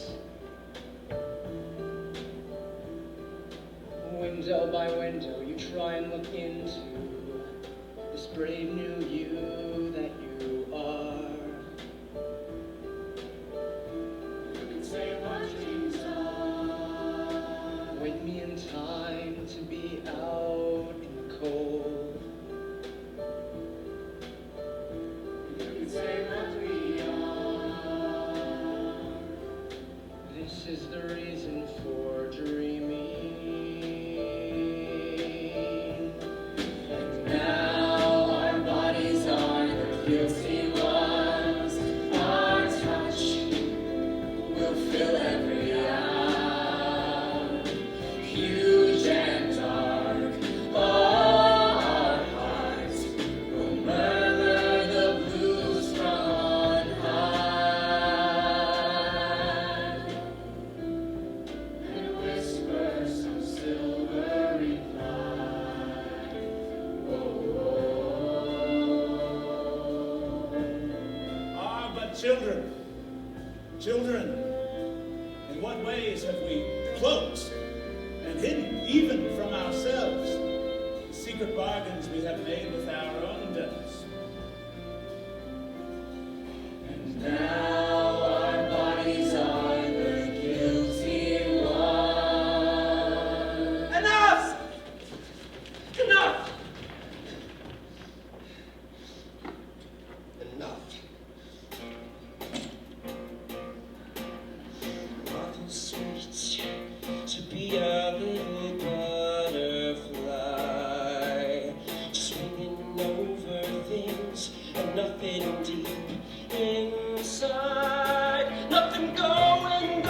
Window by window, you try and look into this brave new you that you are. You can say what dreams are. Wake me in time to be out in the cold. You can say what we are. This is the reason for dreaming. And now our bodies are the guilty ones. Our touch will fill every hour. Huge and dark, all our hearts will murmur the blues from on high. And whisper some silvery lie. Ah, but children, children, in what ways have we cloaked and hidden, even from ourselves, the secret bargains we have made with our own devils? And now our bodies are the guilty ones. Enough! Enough! Enough. Awful sweet to be a little butterfly, swinging over things and nothing deep inside, nothing going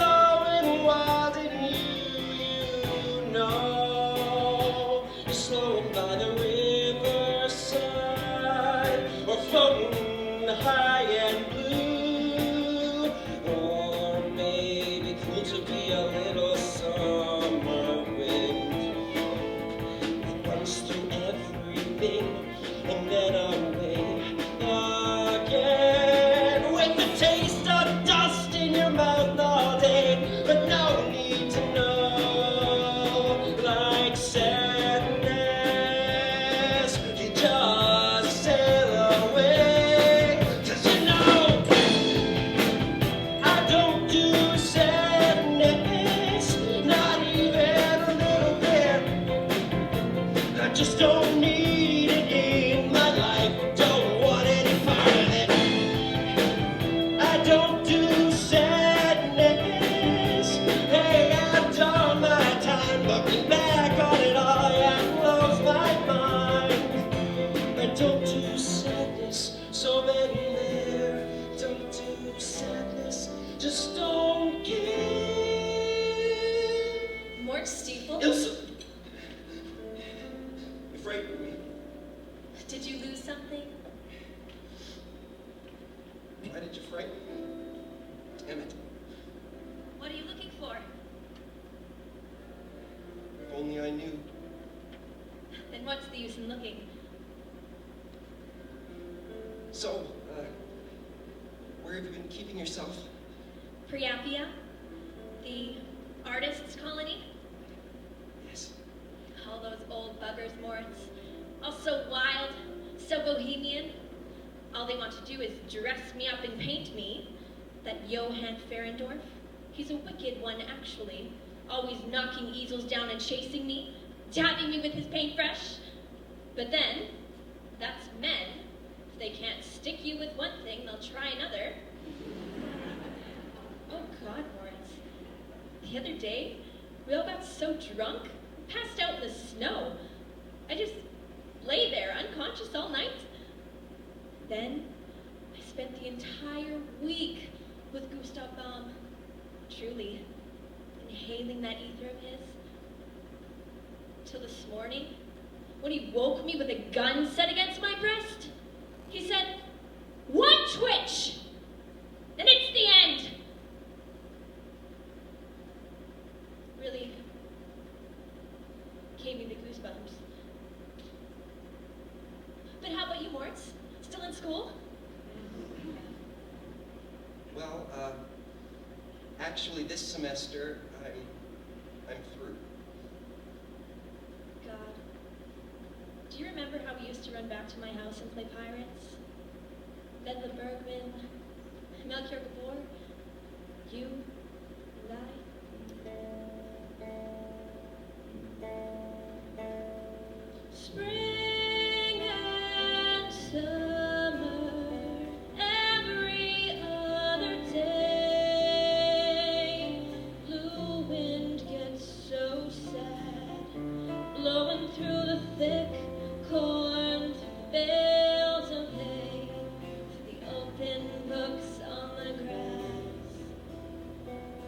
wild in you know. You're slowing by the riverside or floating high and blue, or maybe cool to be a little summer wind that runs through everything and then away again, with the taste of dust in your mouth all day, but no need to know. Like sadness, you just sail away. 'Cause you know I don't do sadness, not even a little bit. I just don't need it in my life, don't want any part of it. I don't do sadness. Hey, I've done my time looking back on it all and lost my mind. I don't do sadness, so many there. Don't do sadness, just don't give. Mort Stiefel? Ilse! You frightened me. Did you lose something? Why did you frighten me? Damn it. What are you looking for? If only I knew. Then what's the use in looking? So, where have you been keeping yourself? Priapia? The artist's colony? dress me up and paint me. That Johann Ferendorf. He's a wicked one, actually. Always knocking easels down and chasing me, dabbing me with his paintbrush. But then, that's men. If they can't stick you with one thing, they'll try another. Oh God, Moritz. The other day, we all got so drunk, passed out in the snow. I just lay there unconscious all night. Then, I spent the entire week with Gustav Baum, truly inhaling that ether of his. Till this morning, when he woke me with a gun set against my breast, he said, "One twitch, and it's the end." Really gave me the goosebumps. But how about you, Moritz? Still in school? Well, actually this semester, I'm through. God. Do you remember how we used to run back to my house and play pirates? Wendla Bergman, Melchior Gabor, you, and I. Spring and summer, every other day. Blue wind gets so sad, blowing through the thick corn fields of hay, to the open books on the grass.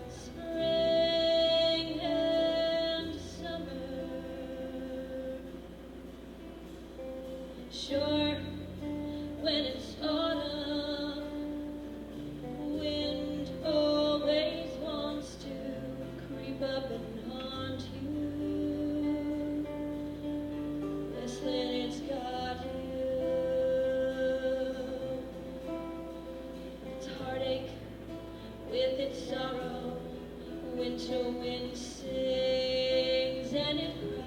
Spring and summer. Sure, when it's autumn, wind always wants to creep up and haunt you. Listen, it's got you. It's heartache with its sorrow. Winter wind sings and it cries.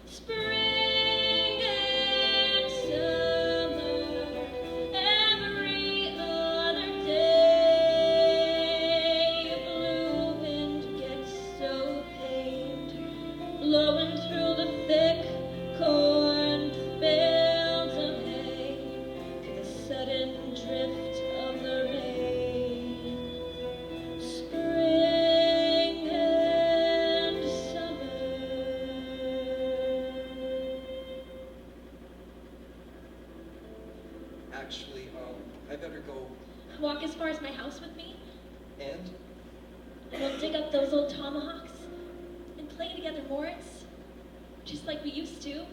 Spring and summer, every other day. Blue wind gets so pained, blowing through the thick corn fields of hay, to the sudden drift of the rain. Spring and summer. Actually, I better go. Walk as far as my house with me, And and we'll dig up those old tomahawks and play together, Moritz, just like we used to.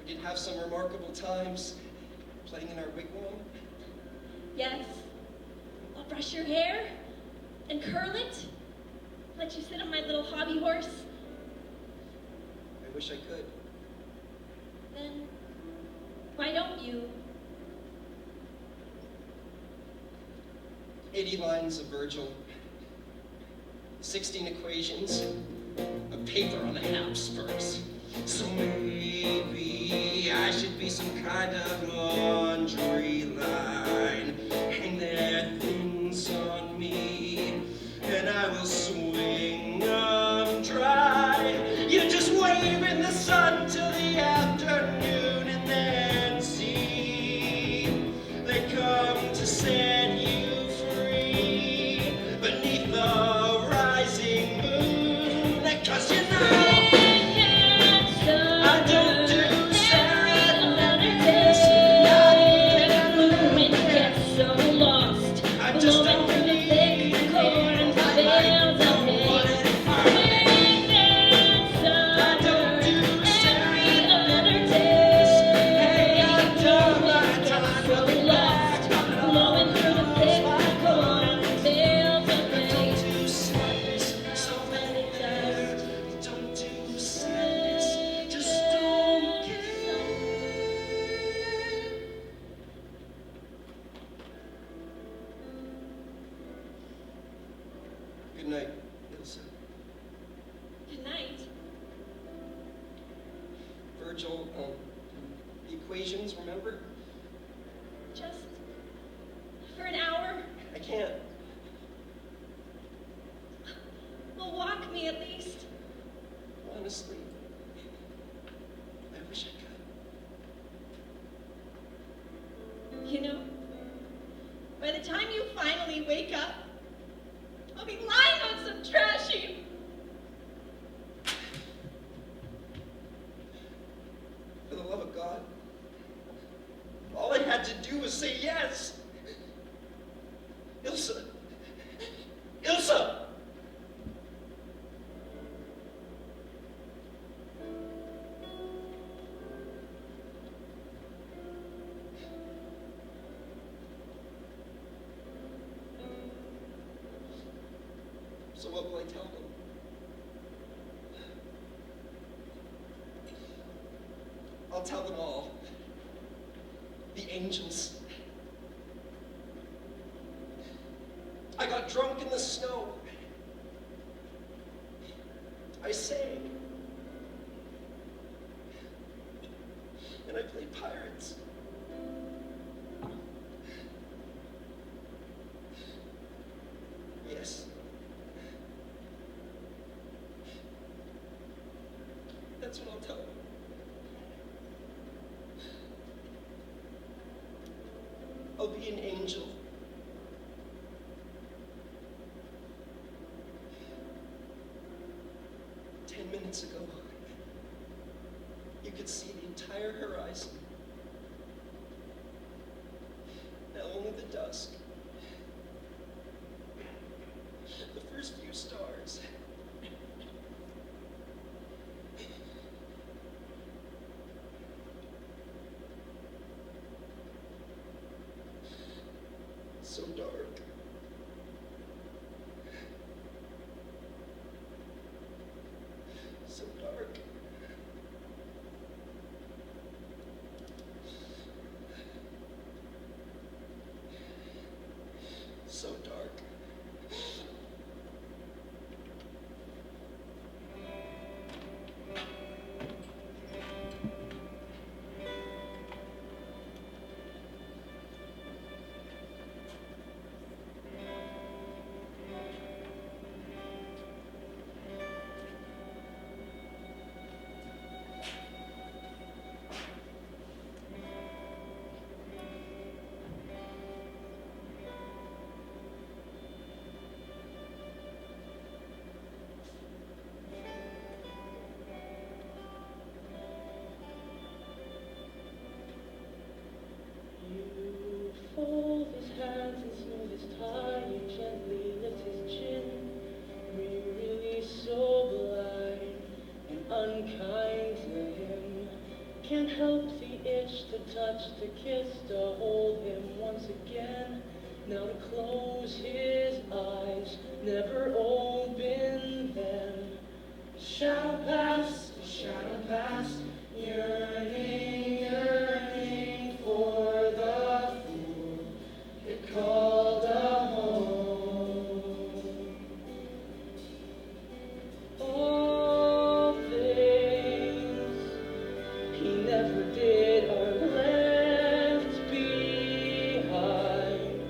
we did have some remarkable times playing in our wigwam. Yes, I'll brush your hair and curl it, let you sit on my little hobby horse. I wish I could. Then why don't you? 80 lines of Virgil, 16 equations, a paper on the Habsburgs. So maybe I should be some kind of laundry line. Hang their things on me, and I will swing them dry. You just wave in the sun till the afternoon, and then see they come to set you free beneath the rising moon. 'Cause you know I don't do serenades, not even Wind gets so lost, I just blowing don't through the need thick corn fields of hay. Spring and summer, every other day. Wind gets so lost, blowing through the thick corn fields of hay. So many times. Don't do sadness, just don't care. Good night, Ilse. Good night. Virgil. Virgil, the equations, remember? Just for an hour? I can't. Well, walk me at least. Honestly, I wish I could. You know, by the time you finally wake up, I'll be lying on some trash heap. For the love of God, all I had to do was say yes. Ilse! Ilse! So what will I tell them? I'll tell them all. The angels. I got drunk in the snow. I sang. And I played pirates. Yes. That's what I'll tell them. I'll be an angel. Minutes ago, you could see the entire horizon. Now only the dusk. The first few stars. So dark. So dark. So dark. Fold his hands and smooth his tie, you gently lift his chin. Were you really so blind and unkind to him? Can't help the itch to touch, to kiss, to hold him once again. Now to close his eyes, never open them. Shadow past, yearning, yearning for the fool it called a home. All things he never did are left behind.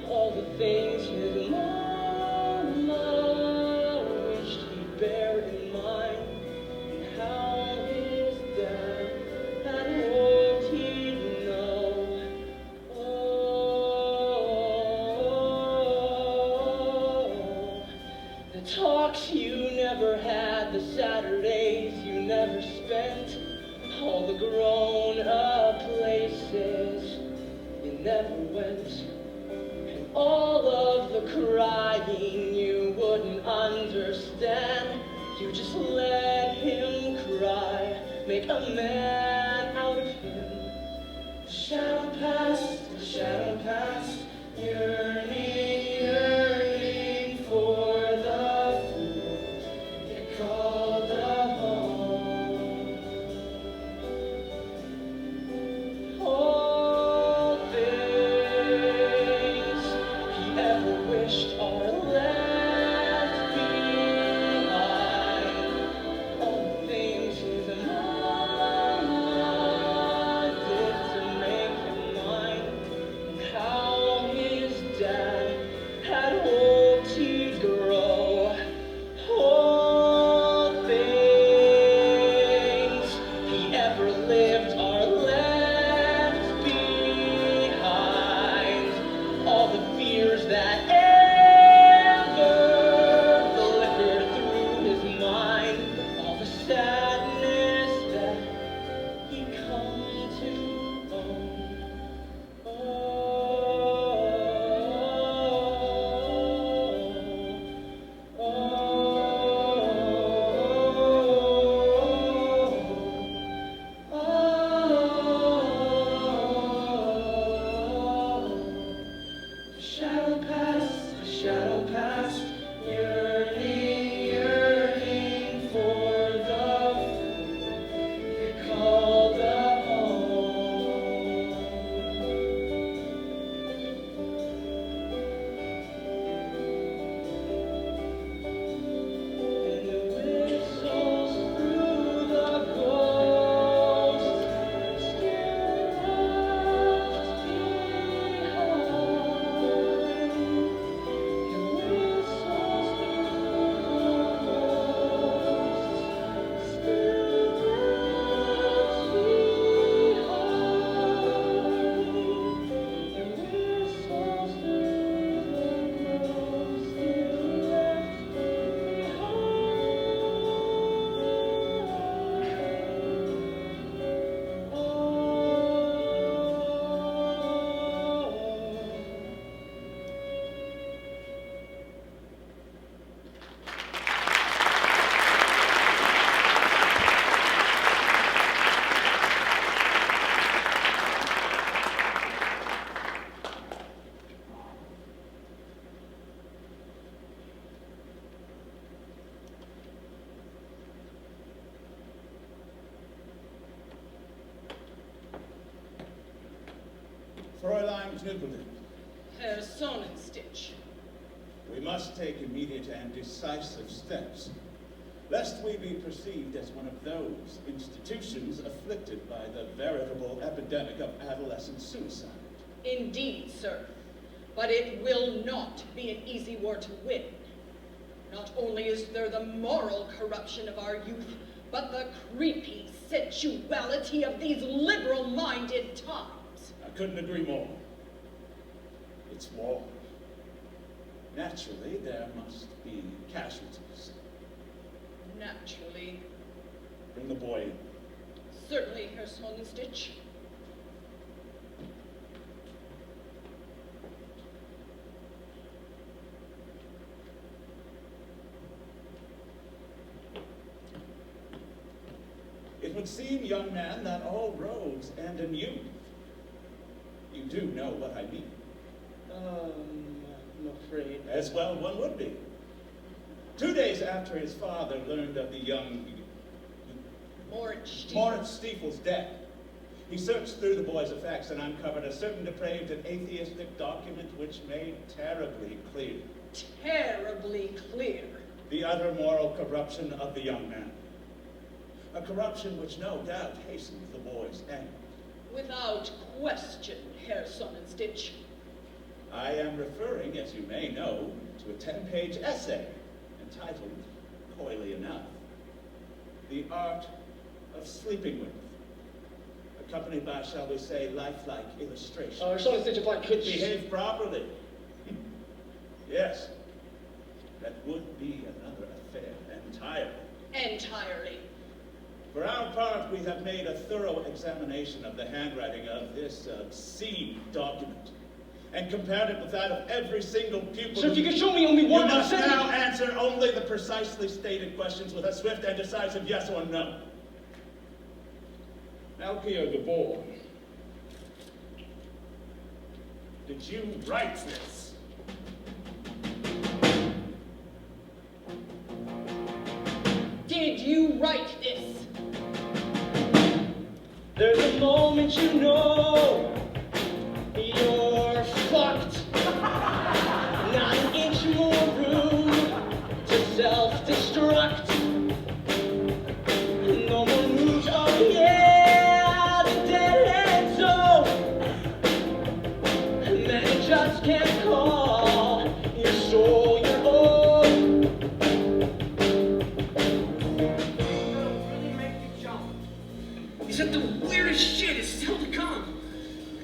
All the things his mama wished he'd bear in mind. And how his dad had hoped he'd know. Oh, the talks you never had, the Saturdays you never spent, all the grown-up places you never went, and all of the crying you wouldn't understand. You just let him cry, make a man out of him. Shadow past, yearning, yearning for the fool it called a home. All things he ever wished are left behind. All the things his mama beim Knüppeln. Herr Sonnenstitch. We must take immediate and decisive steps, lest we be perceived as one of those institutions afflicted by the veritable epidemic of adolescent suicide. Indeed, sir. But it will not be an easy war to win. Not only is there the moral corruption of our youth, but the creepy sensuality of these liberal-minded times. I couldn't agree more. It's war. Naturally, there must be casualties. Naturally. Bring the boy in. Certainly, Herr Sonnenstitch. It would seem, young man, that all roads end in you. You do know what I mean. I'm afraid. As well one would be. 2 days after his father learned of the young Moritz Stiefel's death, he searched through the boy's effects and uncovered a certain depraved and atheistic document which made terribly clear. Terribly clear. The utter moral corruption of the young man. A corruption which no doubt hastened the boy's end. Without question, Herr Sonnenstitch. I am referring, as you may know, to a 10-page essay entitled, coyly enough, The Art of Sleeping With, accompanied by, shall we say, lifelike illustrations. Herr Sonnenstitch, if I could behave properly. Yes, that would be another affair entirely. Entirely. For our part, we have made a thorough examination of the handwriting of this obscene document and compared it with that of every single pupil. So if you could show me only one... You must now answer only the precisely stated questions with a swift and decisive yes or no. Melchior the boy, did you write this? Did you write this? There's a moment you know you're fucked. Not an inch more room to self-destruct. No more moves, oh yeah, the dead end zone. Man, you just can't call your soul your own. Really make you jump. He said the weirdest shit is still to come.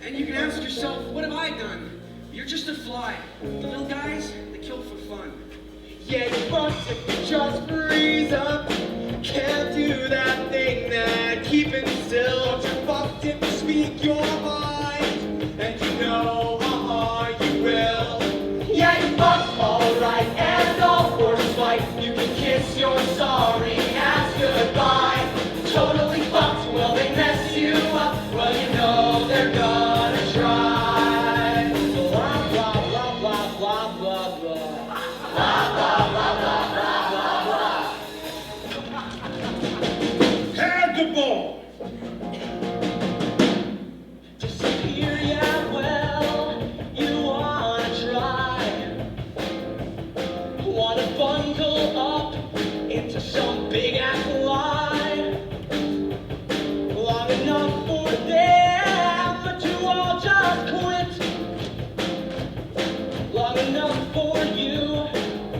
And you can ask yourself, what have I done? You're just a fly. The little guys, they kill for fun. Yeah, you fucked if you just freeze up. Can't do that thing that keeping still. You're fucked if you speak your mind. And you know, you will. Yeah, you fucked alright and all for spite. You can kiss your sorry ass goodbye. Totally fucked, will they mess you up? Well, you know they're gonna try. Blah, blah, blah, blah, blah, blah, blah. Blah, blah, blah, blah, blah, blah, blah. Herr de Boer! Disappear, yeah, well, you wanna try. Wanna bundle up into some big-ass lie. Long enough for them to all just quit. Long enough for you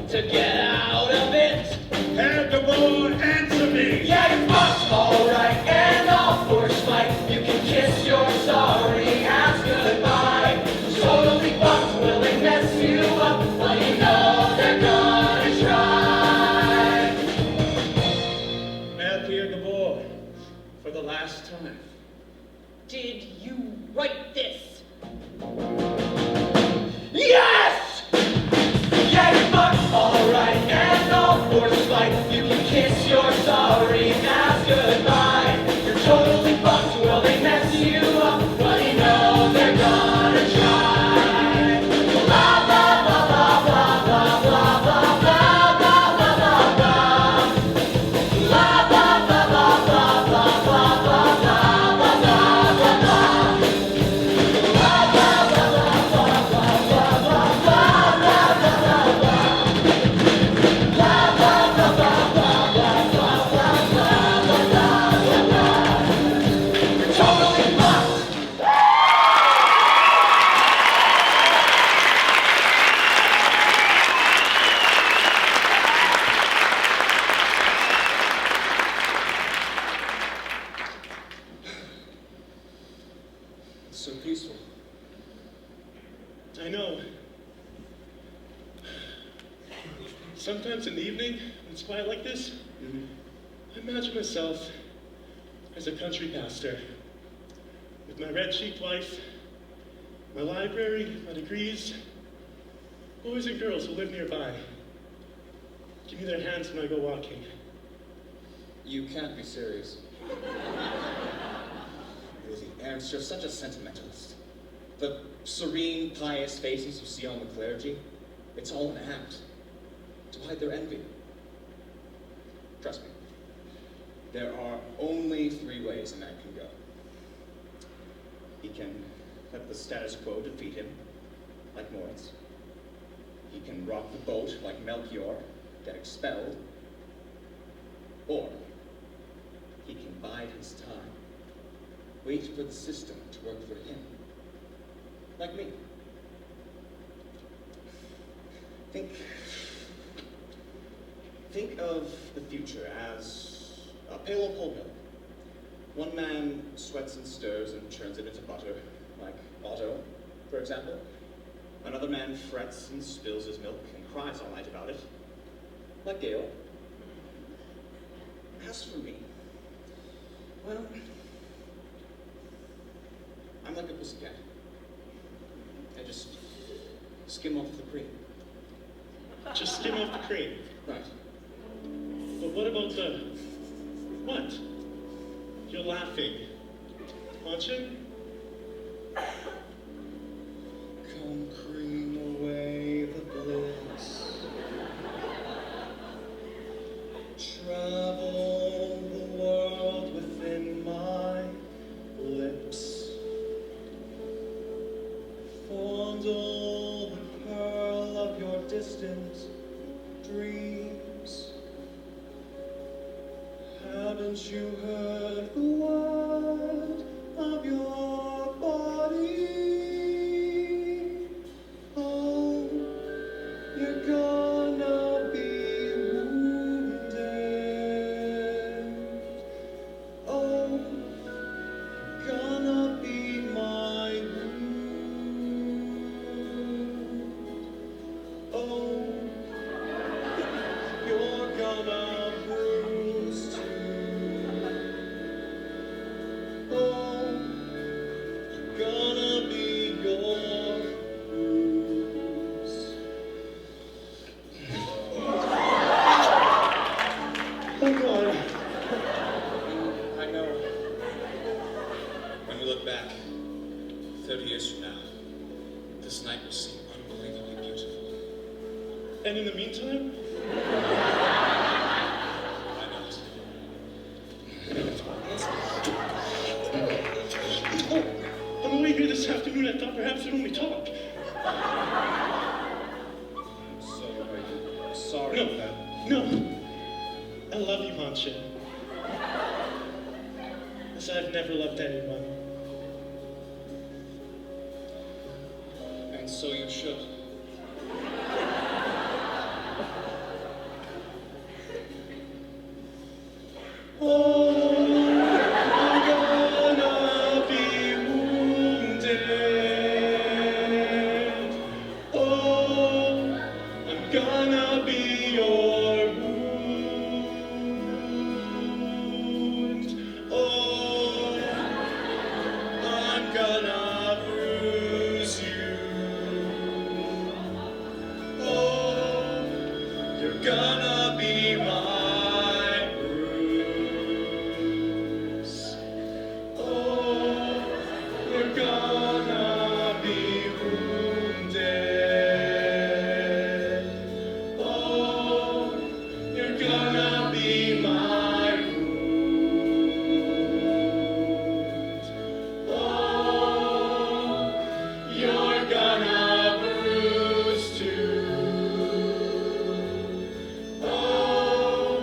to get out of it. Herr de Boer, answer me! Yeah, you fucked alright and all for spite. You can kiss your sorry ass goodbye. Totally fucked, will they mess you up? Well, you know they're gonna try. sometimes in the evening, when it's quiet like this, I imagine myself as a country pastor, with my red-cheeked wife, my library, my degrees, boys and girls who live nearby. Give me their hands when I go walking. You can't be serious. Really, Ernst, you're such a sentimentalist. The serene, pious faces you see on the clergy, it's all an act to hide their envy. Trust me, there are only 3 ways a man can go. He can let the status quo defeat him, like Moritz. He can rock the boat like Melchior, get expelled. Or he can bide his time, wait for the system to work for him, like me. Think of the future as a pail of whole milk. One man sweats and stirs and churns it into butter, like Otto, for example. Another man frets and spills his milk and cries all night about it, like Gale. As for me, well, I'm like a pussycat. I just skim off the cream. Just skim off the cream. Right. But what about the... what? You're laughing. Hanschen? Come cream away the bliss. Travel the world within my lips. Fondle the pearl of your distant dreams. Haven't you heard the word of your body? Oh, you're gonna be wounded. Oh, gonna be my wound. Oh, you're gonna bruise too. Oh, gonna be your bruise. Oh, God. I know. When we look back, 30 years from now, this night will seem unbelievably beautiful. And in the meantime? Why not? Oh, on the way here this afternoon, I thought perhaps we'd only talk. So, are you sorry No, that... no. I love you, Hanschen. As I've never loved anyone. And so you should. Oh, I'm gonna be wounded. Oh, I'm gonna be your wound. Oh, I'm gonna bruise you. Oh, you're gonna be my bruise. Oh, you're gonna be wounded. Oh, you're gonna be my wound. Oh, you're gonna bruise too. Oh,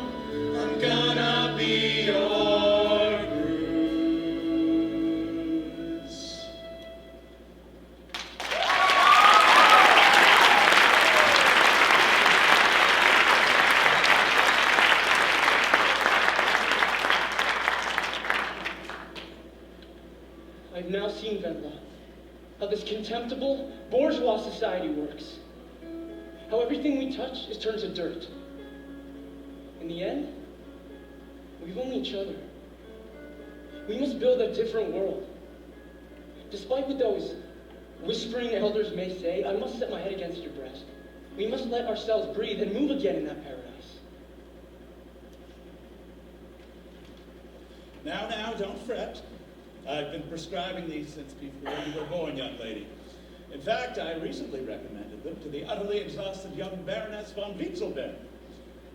I'm gonna be your bruise. I've now seen, Wendla, how this contemptible bourgeois society works. How everything we touch is turned to dirt. In the end, we've only each other. We must build a different world. Despite what those whispering elders may say, I must set my head against your breast. We must let ourselves breathe and move again in that paradise. Now, don't fret. I've been prescribing these since before you were born, young lady. In fact, I recently recommended them to the utterly exhausted young Baroness von Winzelberg.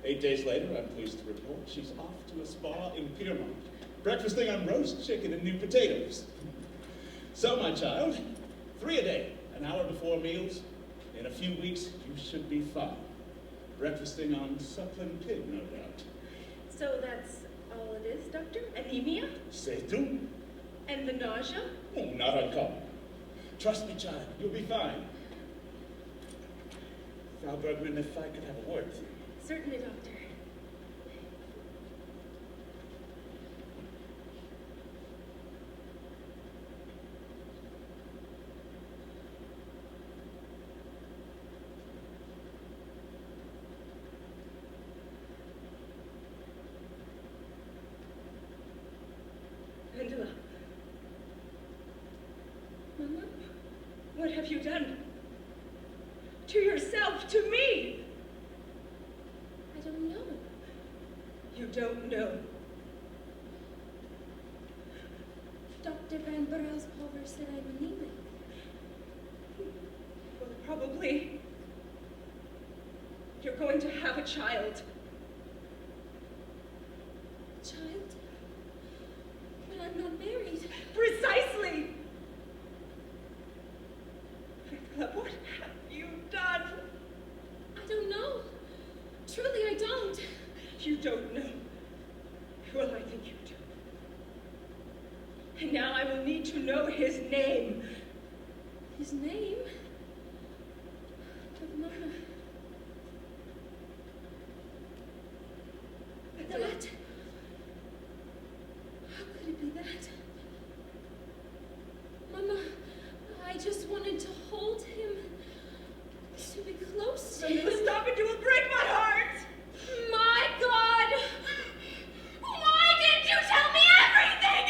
8 days later, I'm pleased to report she's off to a spa in Piedmont, breakfasting on roast chicken and new potatoes. So, my child, 3 a day, an hour before meals. In a few weeks, you should be fine. Breakfasting on suckling pig, no doubt. So that's all it is, Doctor? Anemia? C'est tout. And the nausea? Oh, not uncommon. Trust me, child, you'll be fine. Frau Bergman, if I could have a word with you. Certainly, Doctor. Wendla. Mama? What have you done? To yourself, to me! I don't know. You don't know? Dr. Van Burroughs-Pulver said I'm anemic. Well, probably. You're going to have a child. A child? But I'm not married. Precisely! What have you done? I don't know. Truly, I don't. You don't know. Well, I think you do. And now I will need to know his name. His name? But Mama. That? How could it be that? Mama, I just wanted to hold him. To be close to him. Stop it, you will break my heart! My God! Why didn't you tell me everything?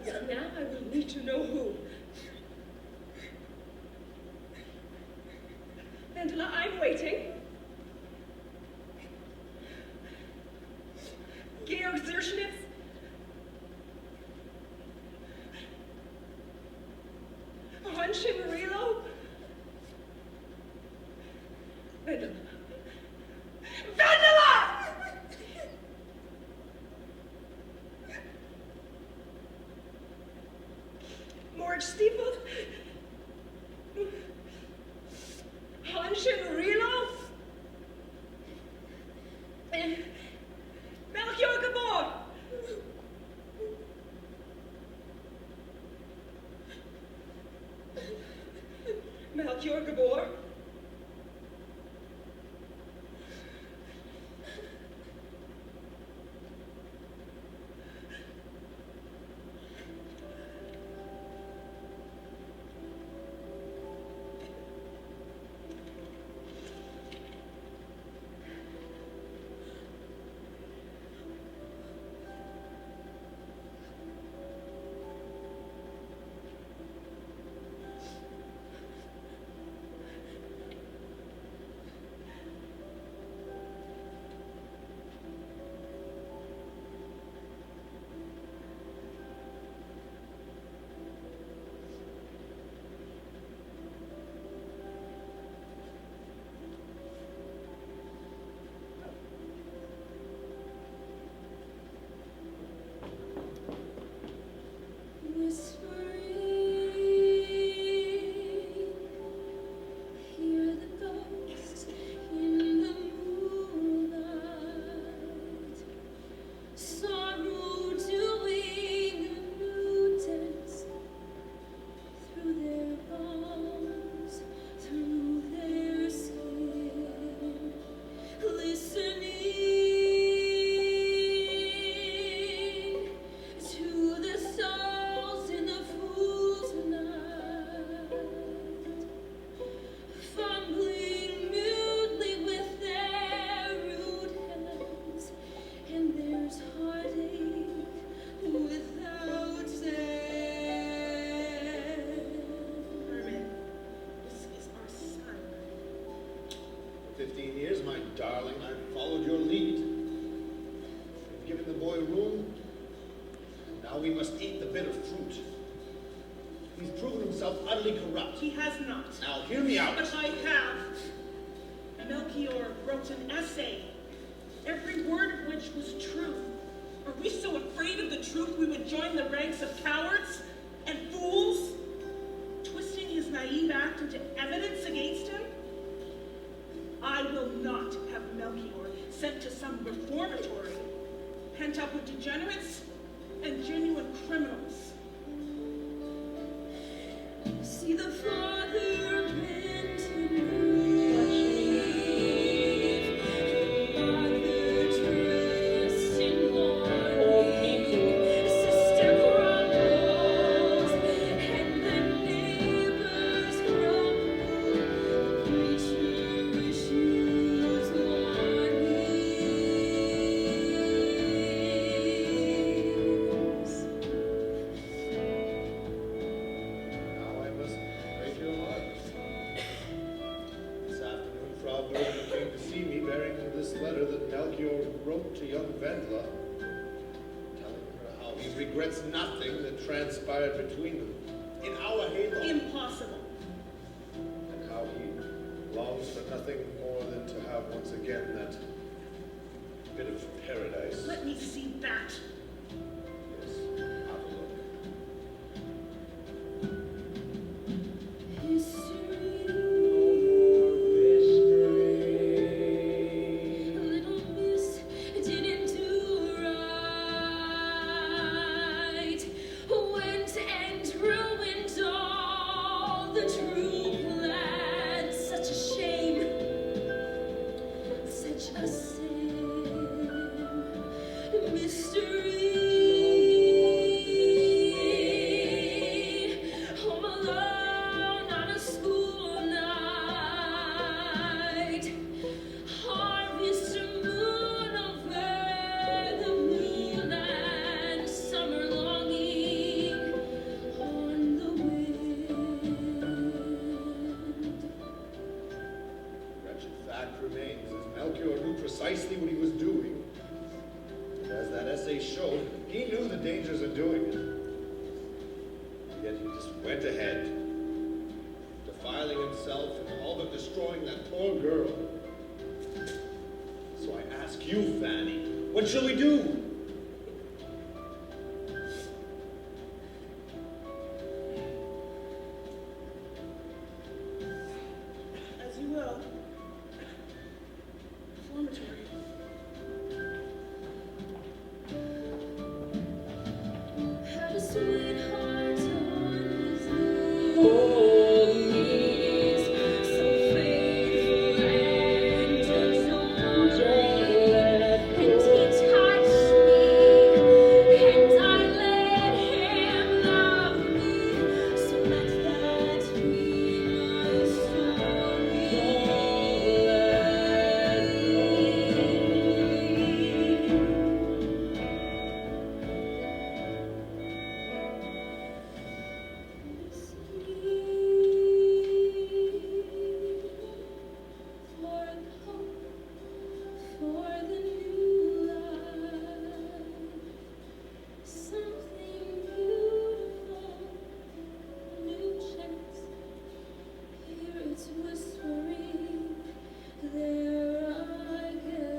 Well, now I will need to know who. Wendla, I'm waiting. Georg Zerschnitz? Hanschen Relo? Wendla. Wendla! Moritz Stiefel? Hanschen Relo? Melchior Gabor! Melchior Gabor? we must eat the bitter fruit. He's proven himself utterly corrupt. He has not. Now, hear me out. But I have. Melchior wrote an essay, every word of which was true. Are we so afraid of the truth we would join the ranks of cowards and fools, twisting his naive act into evidence against him? I will not have Melchior sent to some reformatory, pent up with degenerates and genuine criminals. See the Father bent to grief, the Mother dressed in mourning, Sister crumbles, and the neighbors grumble, the preacher issues warnings. Now I must break your heart. This afternoon, Frau Branden came to see me bearing this letter that Melchior wrote to young Wendla, telling her how he regrets nothing that transpired between them in our halo, Impossible. and how he longs for nothing more than to have once again that bit of paradise. Let me see that. Yes, have a look. Little miss didn't do right, went and ruined all the true plans. Such a shame, such a sin, mystery. Home alone on a school night, harvest moon over the moonland, summer longing on the wind. Wretched fact remains, as Melchior knew precisely what he was doing. And as that essay showed, he knew the dangers of doing it. Yet he just went ahead, defiling himself and all but destroying that poor girl. So I ask you, Fanny, what shall we do? As you will. Reformatory. Had a sweetheart on his knees, so faithful and adoring, and he touched me, and I let him love me. So let that be my story. For a hope for the new life, something beautiful, new chance. Hear it whispering there again.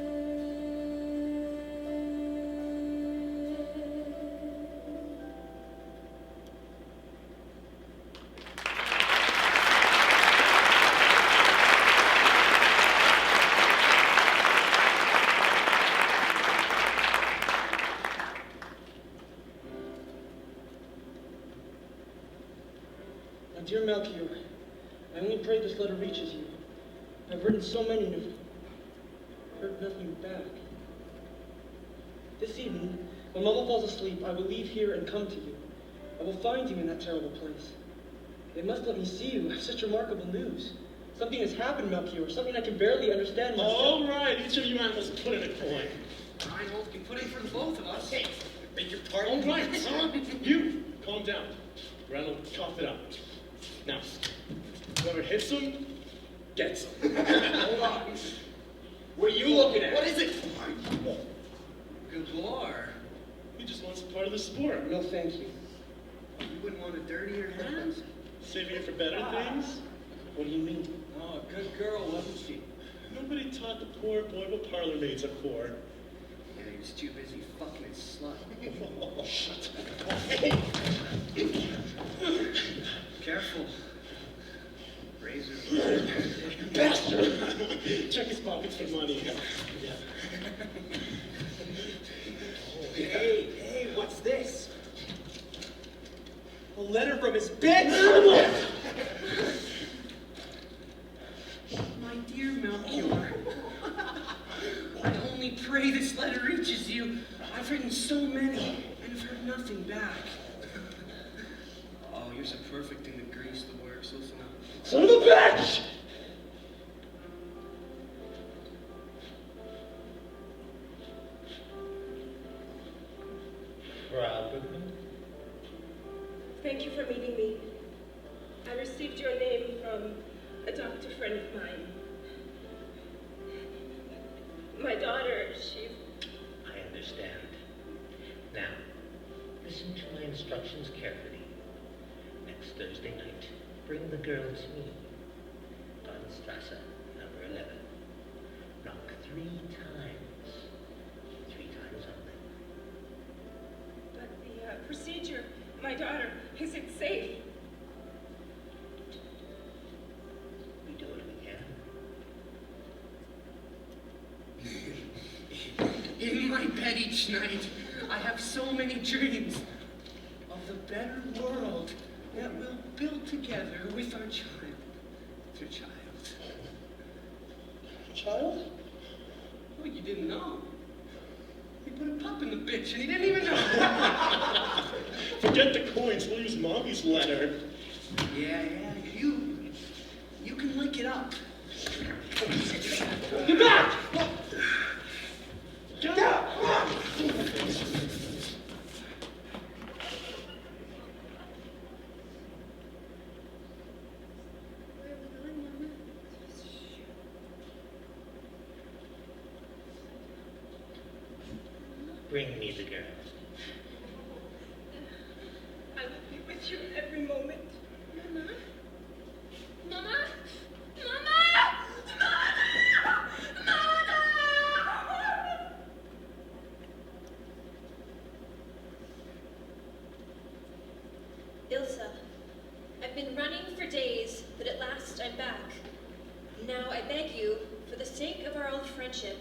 My dear Melchior, I only pray this letter reaches you. I've written so many and have heard nothing back. This evening, when Mama falls asleep, I will leave here and come to you. I will find you in that terrible place. They must let me see you. I have such remarkable news. Something has happened, Melchior, something I can barely understand myself. All right, each of you animals put in a coin. I won't be putting for the both of us. Hey, beg your All pardon? right, son, you, calm down. Ronald, cough it out. Now, whoever hits him, gets him. Hold on. What are you looking at? What is it? Good lord. He just wants a part of the sport. No, thank you. You wouldn't want to dirty your hands? Saving it for better things? What do you mean? Oh, a good girl, wasn't she? Nobody taught the poor boy what parlor maids are for. Yeah, he was too busy fucking his slut. Oh, shut up. Careful. Razor. Bastard! Check his pockets for money. Hey, what's this? A letter from his bitch! My dear Melchior, I only pray this letter reaches you. I've written so many and have heard nothing back. Oh, you're so perfect in the grease, the works. Listen up. Son of a bitch! Branden? Thank you for meeting me. I received your name from a doctor friend of mine. My daughter, she... I understand. Now, listen to my instructions carefully. Next Thursday night, bring the girl to me. Strasse, number 11. Knock 3 times. 3 times only. But the procedure, my daughter, is it safe? We do what we can. In my bed each night, I have so many dreams of the better world that we'll build together with our child. Your child. Child? Oh, you didn't know. We put a pup in the bitch and he didn't even know. Forget the coins, we'll use Mommy's letter. Yeah, you can lick it up. Get back! Get out! Bring me the girl. I will be with you every moment. Mama? Mama? Mama! Mama! Ilse, I've been running for days, but at last I'm back. Now I beg you, for the sake of our old friendship,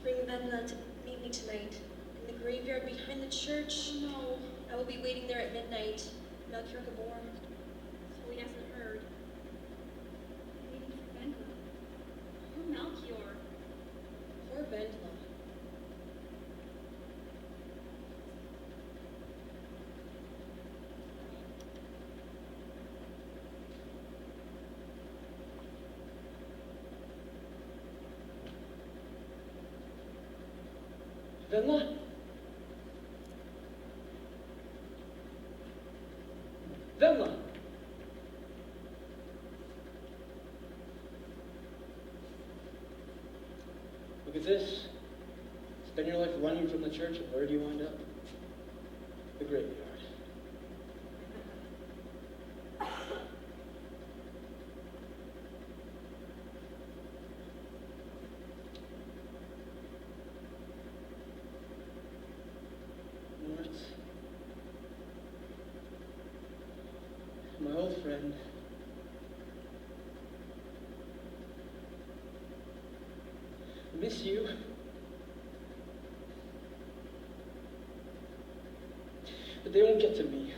bring Wendla to meet me tonight. In the graveyard behind the church. Oh, no. I will be waiting there at midnight. Melchior Gabor. So he hasn't heard. Waiting for Wendla. Poor Melchior. Poor Wendla. Wendla? Wendla! Look at this. Spend your life running from the church, and where do you wind up? The graveyard. Moritz. My old friend. I miss you. But they won't get to me.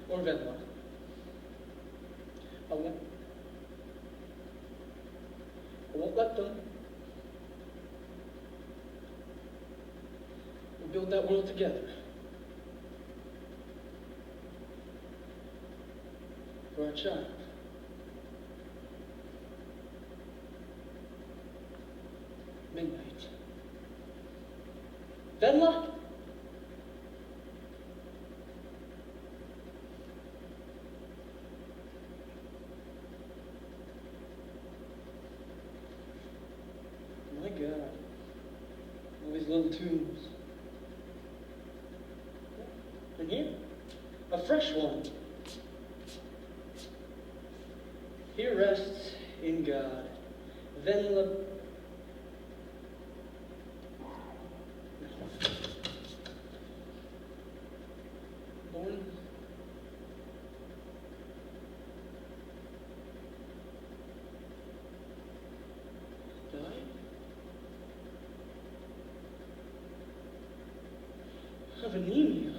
Or Wendla. I won't let them. We'll build that world together. For our child. Midnight. Wendla? My God. All these little tunes. And here, a fresh one. Here rests in God. Wendla. Born. Died? Of anemia.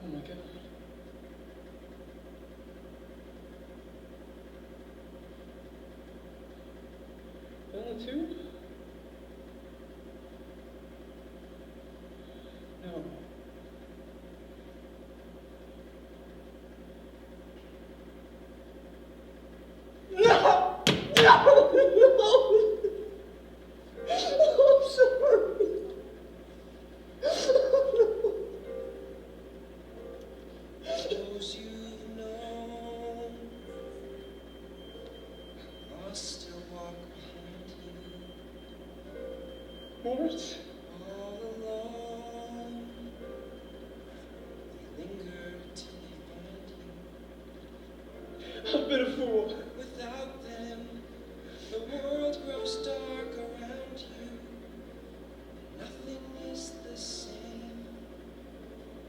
Oh my God. Bella too? No. No! No! I'm sorry. Those you've known must still walk behind you. Moritz? All alone, they linger till they find you. I've been a fool. Without them, the world grows dark around you. Nothing is the same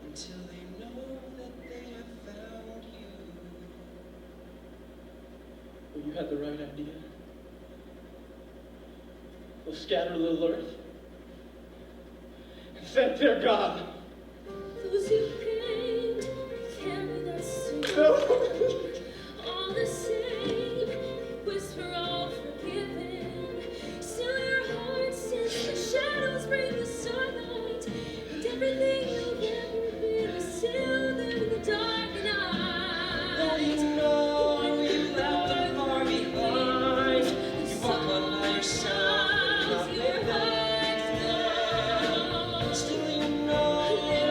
until they know that they have found you. Well, you had the right idea. They'll scatter little earth and thank their God. Those who came to carry their soul. No. All the same, whisper all forgiven. Still your heart since the shadows bring the sunlight, and everything you've ever been is still there in the dark night. Though you know you left them far behind, you walk on by yourself and not with them. Still you know you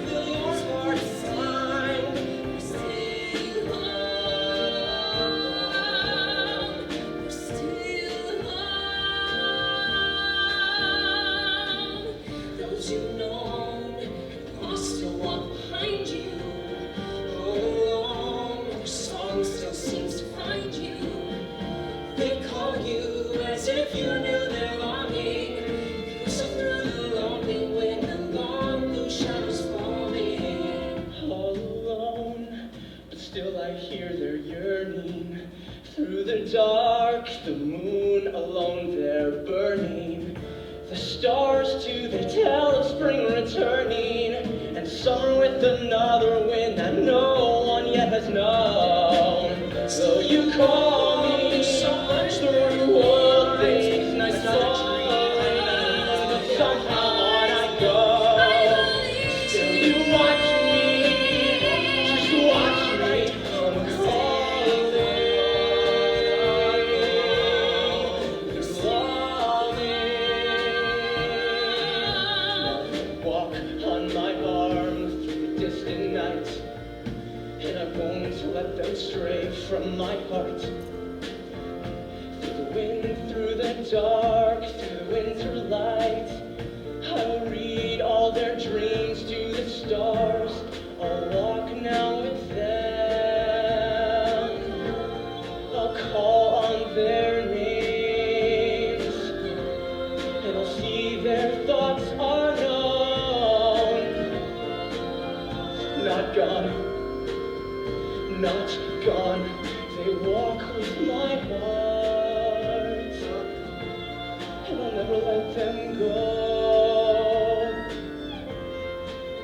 feel your heart find. We're still home. We're still home. Those you know must still walk behind you. All alone, your song still seems to find you. They call you as if you knew their longing. You whistle through the lonely wind, the long blue shadows falling. All alone, but still I hear their yearning. Through the dark, the moon alone they're burning. The stars too, they tell of spring returning, and summer with another wind that no one yet has known. So you call me so much through old things, and I but somehow on I go. Still you watch me, just watch me, I'm calling, longing. Walk on my arm through the distant night, and I won't let them stray from my heart. Through the wind, through the dark, through the winter light, I'll read all their dreams to the stars. I'll walk now with them. I'll call on their names, and I'll see their thoughts are known. Not gone, not gone. They walk with my heart, and I'll never let them go.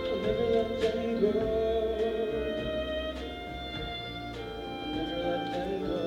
I'll never let them go. I'll never let them go.